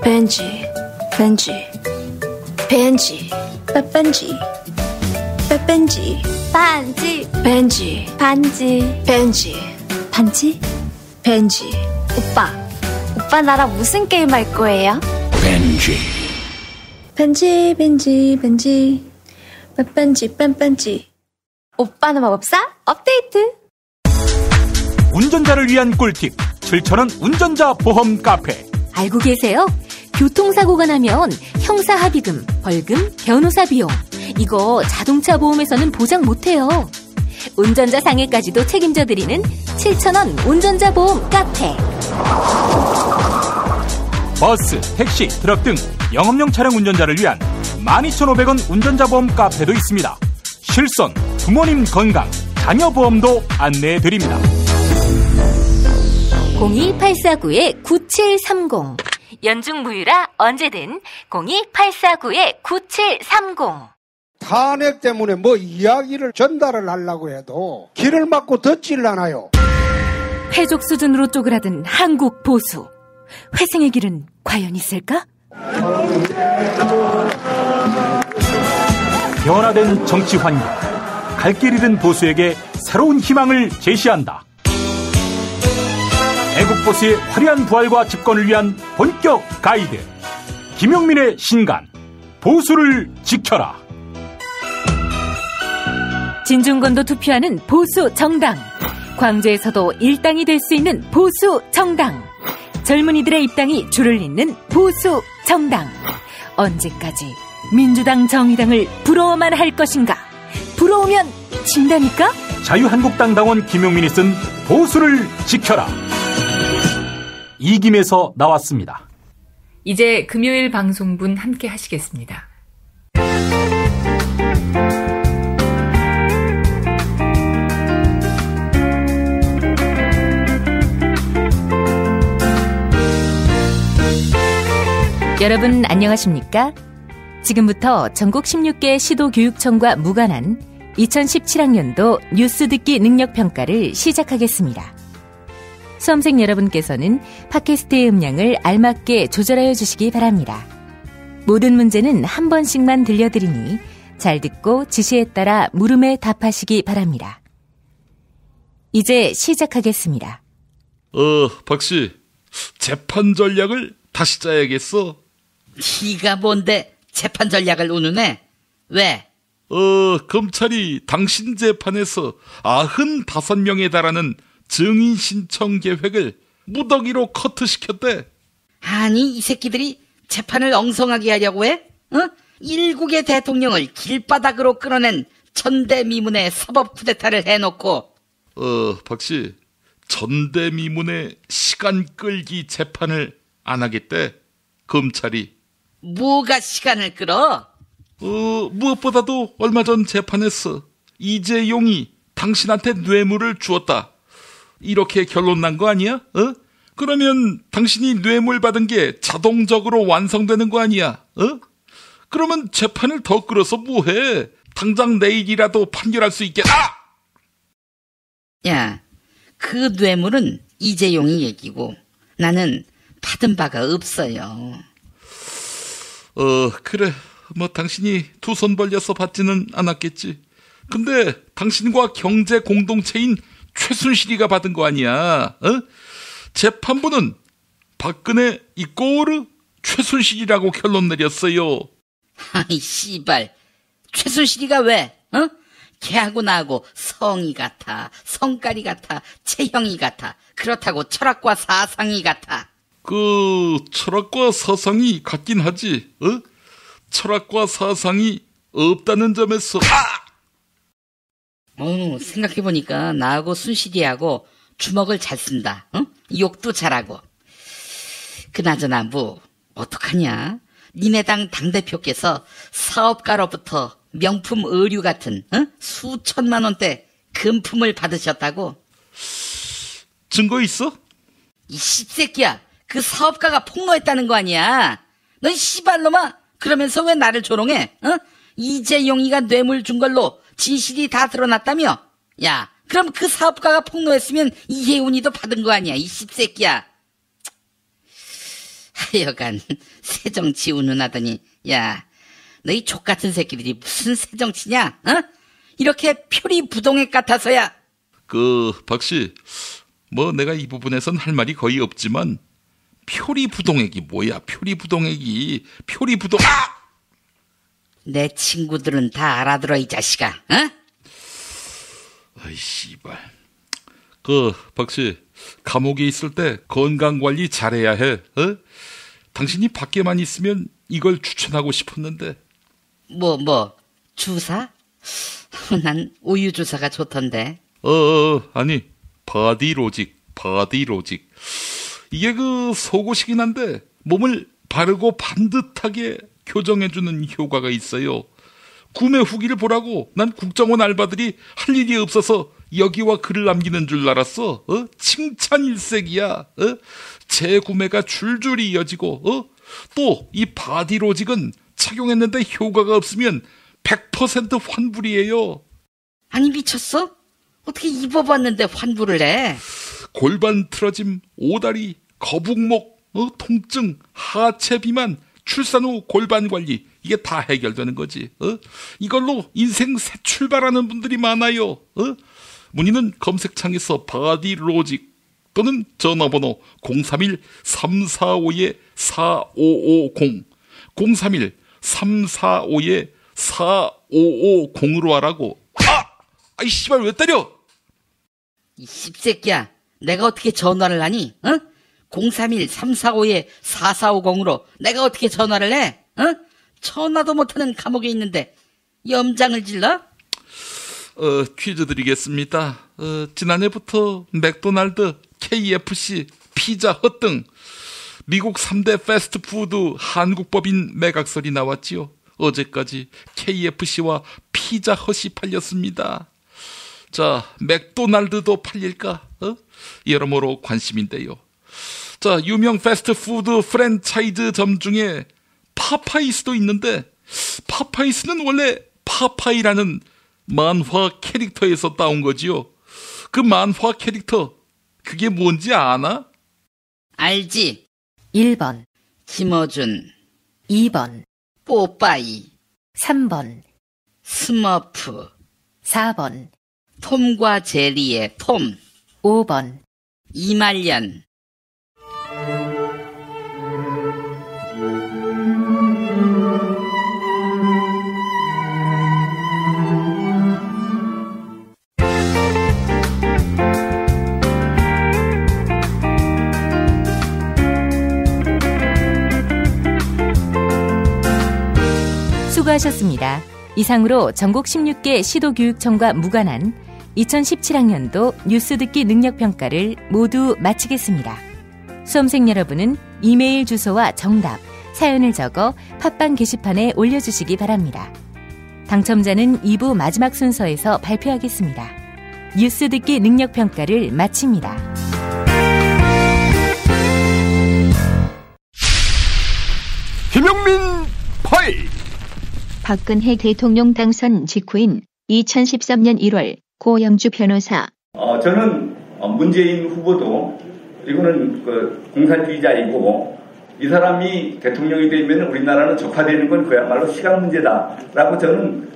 벤지 벤지 벤지 빠빤지 빠빤지 반지 벤지 반지 벤지 반지 벤지. 오빠 나랑 무슨 게임 할 거예요?
벤지
벤지 빠빤지 빤빤지. 오빠는 마법사 업데이트.
운전자를 위한 꿀팁 7,000원 운전자 보험 카페.
알고 계세요? 교통사고가 나면 형사합의금, 벌금, 변호사 비용 이거 자동차 보험에서는 보장 못해요. 운전자 상해까지도 책임져드리는 7,000원 운전자 보험 카페.
버스, 택시, 트럭 등 영업용 차량 운전자를 위한 12,500원 운전자 보험 카페도 있습니다. 실손, 부모님 건강, 자녀 보험도 안내해드립니다.
02849-9730 연중무휴라 언제든 02849-9730.
탄핵 때문에 뭐 이야기를 전달을 하려고 해도 귀를 막고 듣질 않아요.
회족 수준으로 쪼그라든 한국 보수. 회생의 길은 과연 있을까?
변화된 정치 환경, 갈 길 잃은 보수에게 새로운 희망을 제시한다. 애국 보수의 화려한 부활과 집권을 위한 본격 가이드, 김용민의 신간, 보수를 지켜라.
진중권도 투표하는 보수 정당, 광주에서도 일당이 될 수 있는 보수 정당, 젊은이들의 입당이 줄을 잇는 보수 정당. 언제까지 민주당 정의당을 부러워만 할 것인가? 부러우면 진다니까?
자유한국당 당원 김용민이 쓴 보수를 지켜라. 이김에서 나왔습니다.
이제 금요일 방송분 함께 하시겠습니다.
여러분 안녕하십니까? 지금부터 전국 16개 시도교육청과 무관한 2017학년도 뉴스 듣기 능력평가를 시작하겠습니다. 수험생 여러분께서는 팟캐스트의 음량을 알맞게 조절하여 주시기 바랍니다. 모든 문제는 한 번씩만 들려드리니 잘 듣고 지시에 따라 물음에 답하시기 바랍니다. 이제 시작하겠습니다.
박씨, 재판 전략을 다시 짜야겠어.
네가 뭔데 재판 전략을 운운해? 왜?
검찰이 당신 재판에서 95명에 달하는 증인 신청 계획을 무더기로 커트시켰대.
아니, 이 새끼들이 재판을 엉성하게 하려고 해? 일국의 대통령을 길바닥으로 끌어낸 전대미문의 사법 쿠데타를 해놓고.
박씨, 전대미문의 시간 끌기 재판을 안 하겠대, 검찰이.
뭐가 시간을 끌어?
무엇보다도 얼마 전 재판에서 이재용이 당신한테 뇌물을 주었다, 이렇게 결론 난 거 아니야? 그러면 당신이 뇌물 받은 게 자동적으로 완성되는 거 아니야? 그러면 재판을 더 끌어서 뭐해? 당장 내일이라도 판결할 수 있겠다.
야, 그 뇌물은 이재용이 얘기고 나는 받은 바가 없어요.
그래. 뭐 당신이 두 손 벌려서 받지는 않았겠지. 근데 당신과 경제 공동체인 최순실이가 받은 거 아니야? 재판부는 박근혜 이꼬르 최순실이라고 결론 내렸어요.
아이 씨발, 최순실이가 왜? 어? 걔하고 나하고 성이 같아, 성깔이 같아, 체형이 같아. 그렇다고 철학과 사상이 같아.
철학과 사상이 같긴 하지. 철학과 사상이 없다는 점에서
생각해보니까 나하고 순실이하고 주먹을 잘 쓴다. 응? 욕도 잘하고. 그나저나 어떡하냐? 니네 당 당대표께서 사업가로부터 명품 의류 같은 수천만 원대 금품을 받으셨다고.
증거 있어?
이 씹새끼야, 그 사업가가 폭로했다는 거 아니야? 넌 씨발놈아, 그러면서 왜 나를 조롱해? 이재용이가 뇌물 준 걸로 진실이 다 드러났다며? 야, 그럼 그 사업가가 폭로했으면 이혜훈이도 받은 거 아니야, 이 씹새끼야. 하여간 새정치 운운하더니, 야, 너 이 족같은 새끼들이 무슨 새정치냐? 이렇게 표리부동액 같아서야.
박씨, 내가 이 부분에선 할 말이 거의 없지만 표리부동액이 뭐야? 표리부동액이
내 친구들은 다 알아들어, 이 자식아.
아이 씨발. 박씨, 감옥에 있을 때 건강관리 잘해야 해. 당신이 밖에만 있으면 이걸 추천하고 싶었는데.
주사? 난 우유 주사가 좋던데.
아니, 바디로직. 이게 속옷이긴 한데 몸을 바르고 반듯하게 교정해주는 효과가 있어요. 구매 후기를 보라고 난 국정원 알바들이 할 일이 없어서 여기와 글을 남기는 줄 알았어. 칭찬 일색이야. 재구매가 줄줄이 이어지고, 또 이 바디로직은 착용했는데 효과가 없으면 100% 환불이에요.
아니 미쳤어? 어떻게 입어봤는데 환불을 해?
골반 틀어짐, 오다리, 거북목, 통증, 하체 비만, 출산 후 골반 관리, 이게 다 해결되는 거지. 이걸로 인생 새 출발하는 분들이 많아요. 문의는 검색창에서 바디로직 또는 전화번호 031-345-4550 031-345-4550으로 하라고. 아이 씨발, 왜 때려?
이 씹새끼야, 내가 어떻게 전화를 하니? 031-345-4450으로 내가 어떻게 전화를 해? 전화도 못하는 감옥에 있는데 염장을 질러?
퀴즈 드리겠습니다. 지난해부터 맥도날드, KFC, 피자헛 등 미국 3대 패스트푸드 한국법인 매각설이 나왔지요. 어제까지 KFC와 피자헛이 팔렸습니다. 자, 맥도날드도 팔릴까? 여러모로 관심인데요. 자, 유명 패스트푸드 프랜차이즈점 중에 파파이스도 있는데, 파파이스는 원래 파파이라는 만화 캐릭터에서 따온 거지요. 그 만화 캐릭터, 그게 뭔지 아나?
알지.
1번
김어준,
2번
뽀빠이,
3번
스머프,
4번
톰과 제리의 톰,
5번
이말년.
수고하셨습니다. 이상으로 전국 16개 시도교육청과 무관한 2017학년도 뉴스 듣기 능력평가를 모두 마치겠습니다. 수험생 여러분은 이메일 주소와 정답, 사연을 적어 팟빵 게시판에 올려주시기 바랍니다. 당첨자는 2부 마지막 순서에서 발표하겠습니다. 뉴스 듣기 능력평가를 마칩니다.
김용민 파일.
박근혜 대통령 당선 직후인 2013년 1월 고영주 변호사.
저는 문재인 후보도 이거는 공산주의자이고 이 사람이 대통령이 되면 우리나라는 적화되는 건 그야말로 시간 문제다라고 저는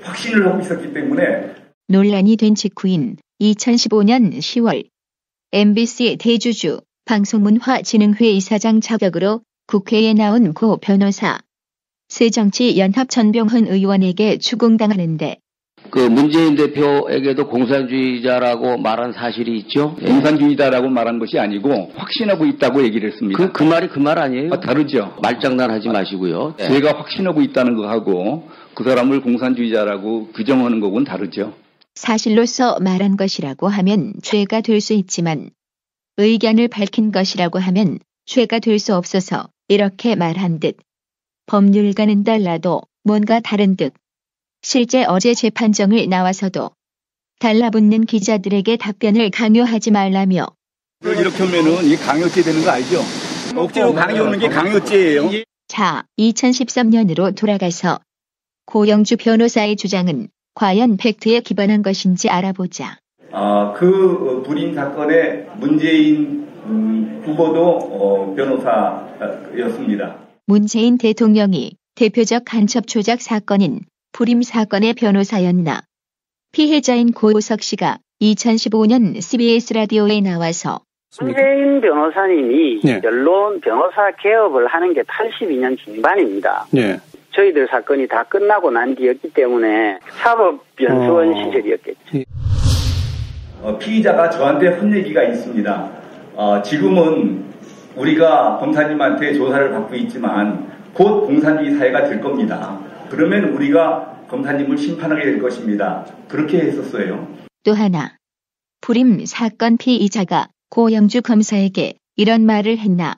확신을 하고 있었기 때문에.
논란이 된 직후인 2015년 10월 MBC 대주주 방송문화진흥회 이사장 자격으로 국회에 나온 고 변호사. 새정치연합 전병헌 의원에게 추궁당하는데
그 문재인 대표에게도 공산주의자라고 말한 사실이 있죠?
공산주의자라고 말한 것이 아니고 확신하고 있다고 얘기를 했습니다.
그 말이 그 말 아니에요?
다르죠.
말장난하지 마시고요.
제가 확신하고 있다는 거하고 그 사람을 공산주의자라고 규정하는 거하고는 다르죠.
사실로서 말한 것이라고 하면 죄가 될 수 있지만 의견을 밝힌 것이라고 하면 죄가 될 수 없어서 이렇게 말한 듯 법률과는 달라도 뭔가 다른 듯 실제 어제 재판정을 나와서도 달라붙는 기자들에게 답변을 강요하지 말라며
이렇게 하면은 이 강요죄 되는 거 알죠? 억지로 강요하는 게 강요죄예요.
자, 2013년으로 돌아가서 고영주 변호사의 주장은 과연 팩트에 기반한 것인지 알아보자.
그 불임 사건의 문재인 후보도 변호사였습니다.
문재인 대통령이 대표적 간첩 조작 사건인 불임 사건의 변호사였나. 피해자인 고우석 씨가 2015년 CBS 라디오에 나와서
문재인 변호사님이 언론 변호사 개업을 하는 게 82년 중반입니다. 저희들 사건이 다 끝나고 난 뒤였기 때문에 사법연수원 시절이었겠죠.
피의자가 저한테 한 얘기가 있습니다. 지금은 우리가 검사님한테 조사를 받고 있지만 곧 공산주의 사회가 될 겁니다. 그러면 우리가 검사님을 심판하게 될 것입니다. 그렇게 했었어요.
또 하나, 불임 사건 피의자가 고영주 검사에게 이런 말을 했나.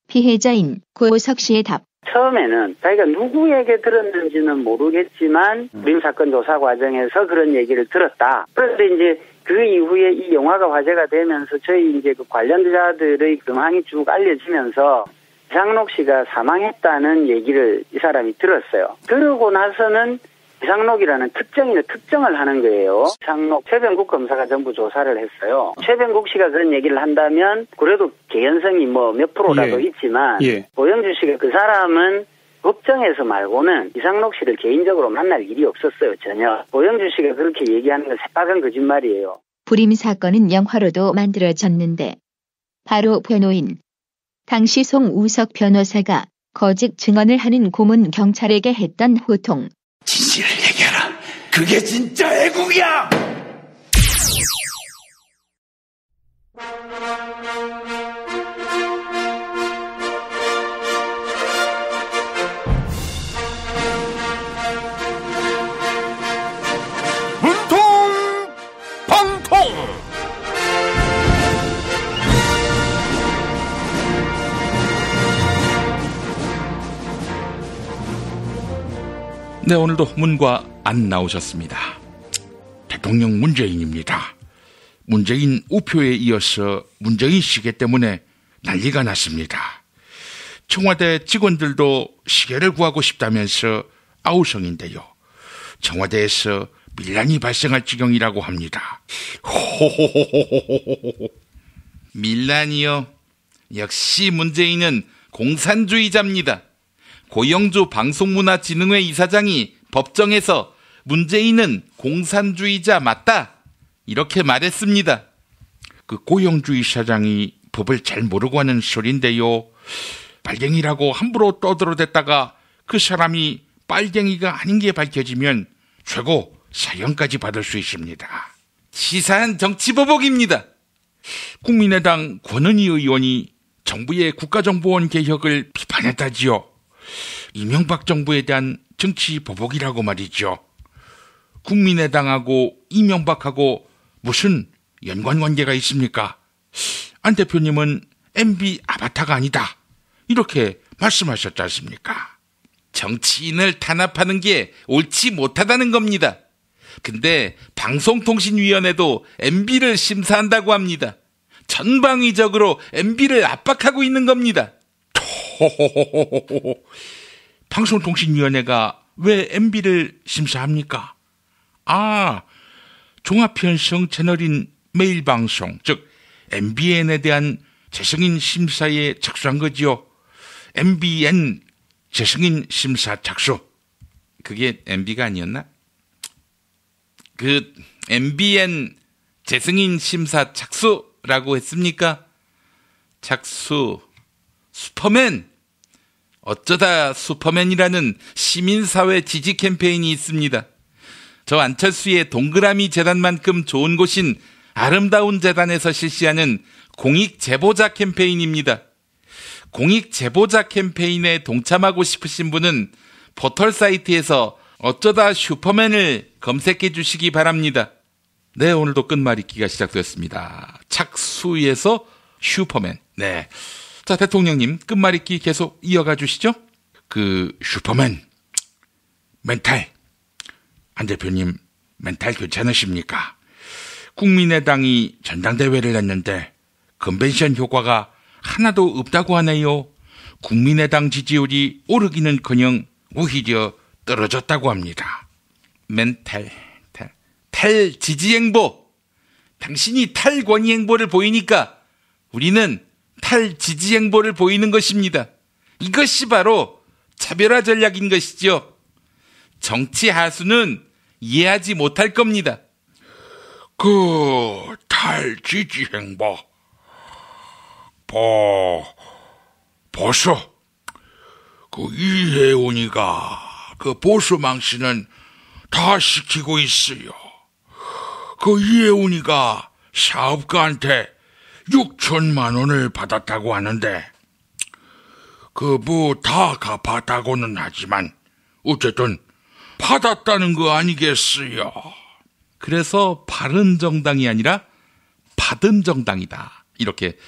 피해자인 고우석 씨의 답.
처음에는 자기가 누구에게 들었는지는 모르겠지만 불임 사건 조사 과정에서 그런 얘기를 들었다. 그런데 이제 그 이후에 이 영화가 화제가 되면서 저희 이제 그 관련자들의 정황이 쭉 알려지면서 이상록 씨가 사망했다는 얘기를 이 사람이 들었어요. 그러고 나서는 이상록이라는 특정을 하는 거예요. 이상록 최병국 검사가 전부 조사를 했어요. 최병국 씨가 그런 얘기를 한다면 그래도 개연성이 뭐 몇 프로라도 있지만 고영주 씨가 그 사람은 법정에서 말고는 이상록 씨를 개인적으로 만날 일이 없었어요. 전혀. 고영주 씨가 그렇게 얘기하는 건 새빨간 거짓말이에요.
불임 사건은 영화로도 만들어졌는데 바로 변호인 당시 송우석 변호사가 거짓 증언을 하는 고문 경찰에게 했던 호통.
진실을 얘기하라. 그게 진짜 애국이야.
문통 방통.
네, 오늘도 문과 안 나오셨습니다. 대통령 문재인입니다. 문재인 우표에 이어서 문재인 시계 때문에 난리가 났습니다. 청와대 직원들도 시계를 구하고 싶다면서 아우성인데요. 청와대에서 밀란이 발생할 지경이라고 합니다. 호호호호호호호. 밀란이요? 역시 문재인은 공산주의자입니다. 고영주 방송문화진흥회 이사장이 법정에서 문재인은 공산주의자 맞다 이렇게 말했습니다. 그 고영주 이사장이 법을 잘 모르고 하는 소린데요. 빨갱이라고 함부로 떠들어댔다가 그 사람이 빨갱이가 아닌 게 밝혀지면 최고 사형까지 받을 수 있습니다. 치사한 정치보복입니다. 국민의당 권은희 의원이 정부의 국가정보원 개혁을 비판했다지요. 이명박 정부에 대한 정치 보복이라고 말이죠. 국민의당하고 이명박하고 무슨 연관관계가 있습니까? 안 대표님은 MB 아바타가 아니다 이렇게 말씀하셨지 않습니까? 정치인을 탄압하는 게 옳지 못하다는 겁니다. 근데 방송통신위원회도 MB를 심사한다고 합니다. 전방위적으로 MB를 압박하고 있는 겁니다. 방송통신위원회가 왜 MB를 심사합니까? 종합편성 채널인 매일방송, 즉 MBN에 대한 재승인 심사에 착수한 거지요. MBN 재승인 심사 착수. 그게 MB가 아니었나? 그 MBN 재승인 심사 착수라고 했습니까? 착수. 슈퍼맨. 어쩌다 슈퍼맨이라는 시민사회 지지 캠페인이 있습니다. 저 안철수의 동그라미 재단만큼 좋은 곳인 아름다운 재단에서 실시하는 공익 제보자 캠페인입니다. 공익 제보자 캠페인에 동참하고 싶으신 분은 포털 사이트에서 어쩌다 슈퍼맨을 검색해 주시기 바랍니다. 네, 오늘도 끝말잇기가 시작됐습니다. 착수에서 슈퍼맨. 네. 자, 대통령님, 끝말잇기 계속 이어가 주시죠. 슈퍼맨, 멘탈. 안 대표님, 멘탈 괜찮으십니까? 국민의당이 전당대회를 했는데 컨벤션 효과가 하나도 없다고 하네요. 국민의당 지지율이 오르기는커녕 오히려 떨어졌다고 합니다. 멘탈, 탈 지지행보. 당신이 탈 권위행보를 보이니까 우리는 탈 지지행보를 보이는 것입니다. 이것이 바로 차별화 전략인 것이죠. 정치 하수는 이해하지 못할 겁니다.
탈 지지행보. 보수. 이혜훈이가 보수 망신은 다 시키고 있어요. 이혜훈이가 사업가한테 6천만 원을 받았다고 하는데 다 갚았다고는 하지만 어쨌든 받았다는 거 아니겠어요.
그래서 바른정당이 아니라 받은 정당이다. 이렇게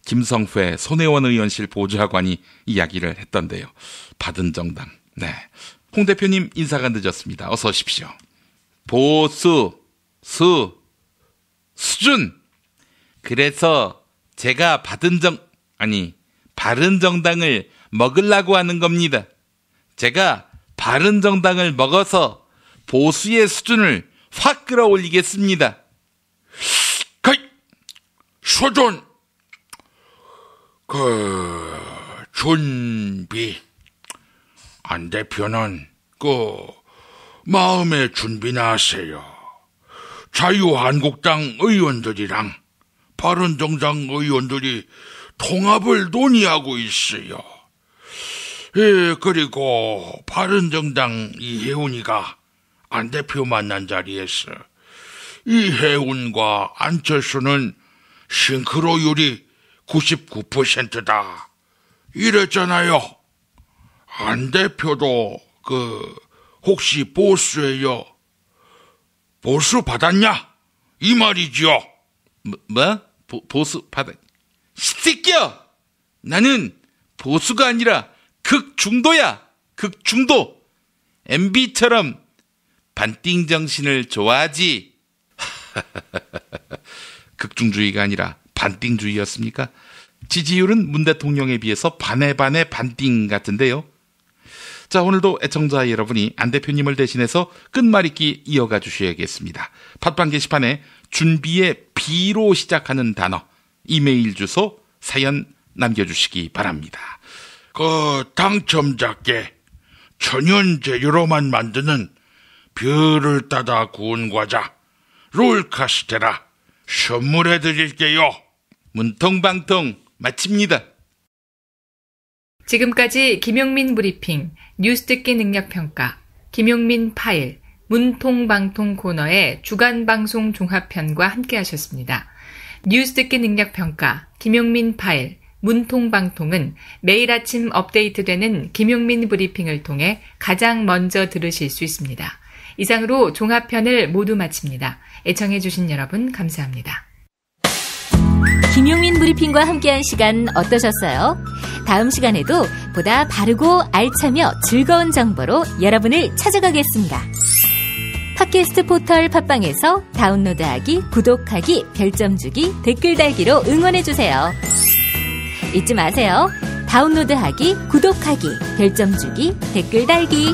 김성회 손혜원 의원실 보좌관이 이야기를 했던데요. 받은 정당. 네. 홍 대표님 인사가 늦었습니다. 어서 오십시오. 보수, 수준. 그래서 제가 바른정당을 먹으려고 하는 겁니다. 제가 바른정당을 먹어서 보수의 수준을 확 끌어올리겠습니다.
수준. 준비. 안 대표는 마음의 준비나 하세요. 자유한국당 의원들이랑 바른정당 의원들이 통합을 논의하고 있어요. 그리고 바른정당 이혜훈이가 안 대표 만난 자리에서 이혜훈과 안철수는 싱크로율이 99%다. 이랬잖아요. 안 대표도 혹시 보수예요? 보수 받았냐? 이 말이죠.
보수 받았... 새끼야! 나는 보수가 아니라 극중도야. 극중도. MB처럼 반띵 정신을 좋아하지. 극중주의가 아니라 반띵주의였습니까? 지지율은 문 대통령에 비해서 반에 반띵 같은데요. 자, 오늘도 애청자 여러분이 안 대표님을 대신해서 끝말잇기 이어가 주셔야겠습니다. 팟빵 게시판에 준비의 B로 시작하는 단어, 이메일 주소, 사연 남겨주시기 바랍니다.
당첨자께 천연 재료로만 만드는 별을 따다 구운 과자 롤카스테라 선물해 드릴게요.
문통방통 마칩니다.
지금까지 김용민 브리핑, 뉴스 듣기 능력평가, 김용민 파일, 문통방통 코너의 주간방송 종합편과 함께하셨습니다. 뉴스 듣기 능력평가, 김용민 파일, 문통방통은 매일 아침 업데이트되는 김용민 브리핑을 통해 가장 먼저 들으실 수 있습니다. 이상으로 종합편을 모두 마칩니다. 애청해주신 여러분 감사합니다.
김용민 브리핑과 함께한 시간 어떠셨어요? 다음 시간에도 보다 바르고 알차며 즐거운 정보로 여러분을 찾아가겠습니다. 팟캐스트 포털 팟빵에서 다운로드하기, 구독하기, 별점 주기, 댓글 달기로 응원해주세요. 잊지 마세요. 다운로드하기, 구독하기, 별점 주기, 댓글 달기.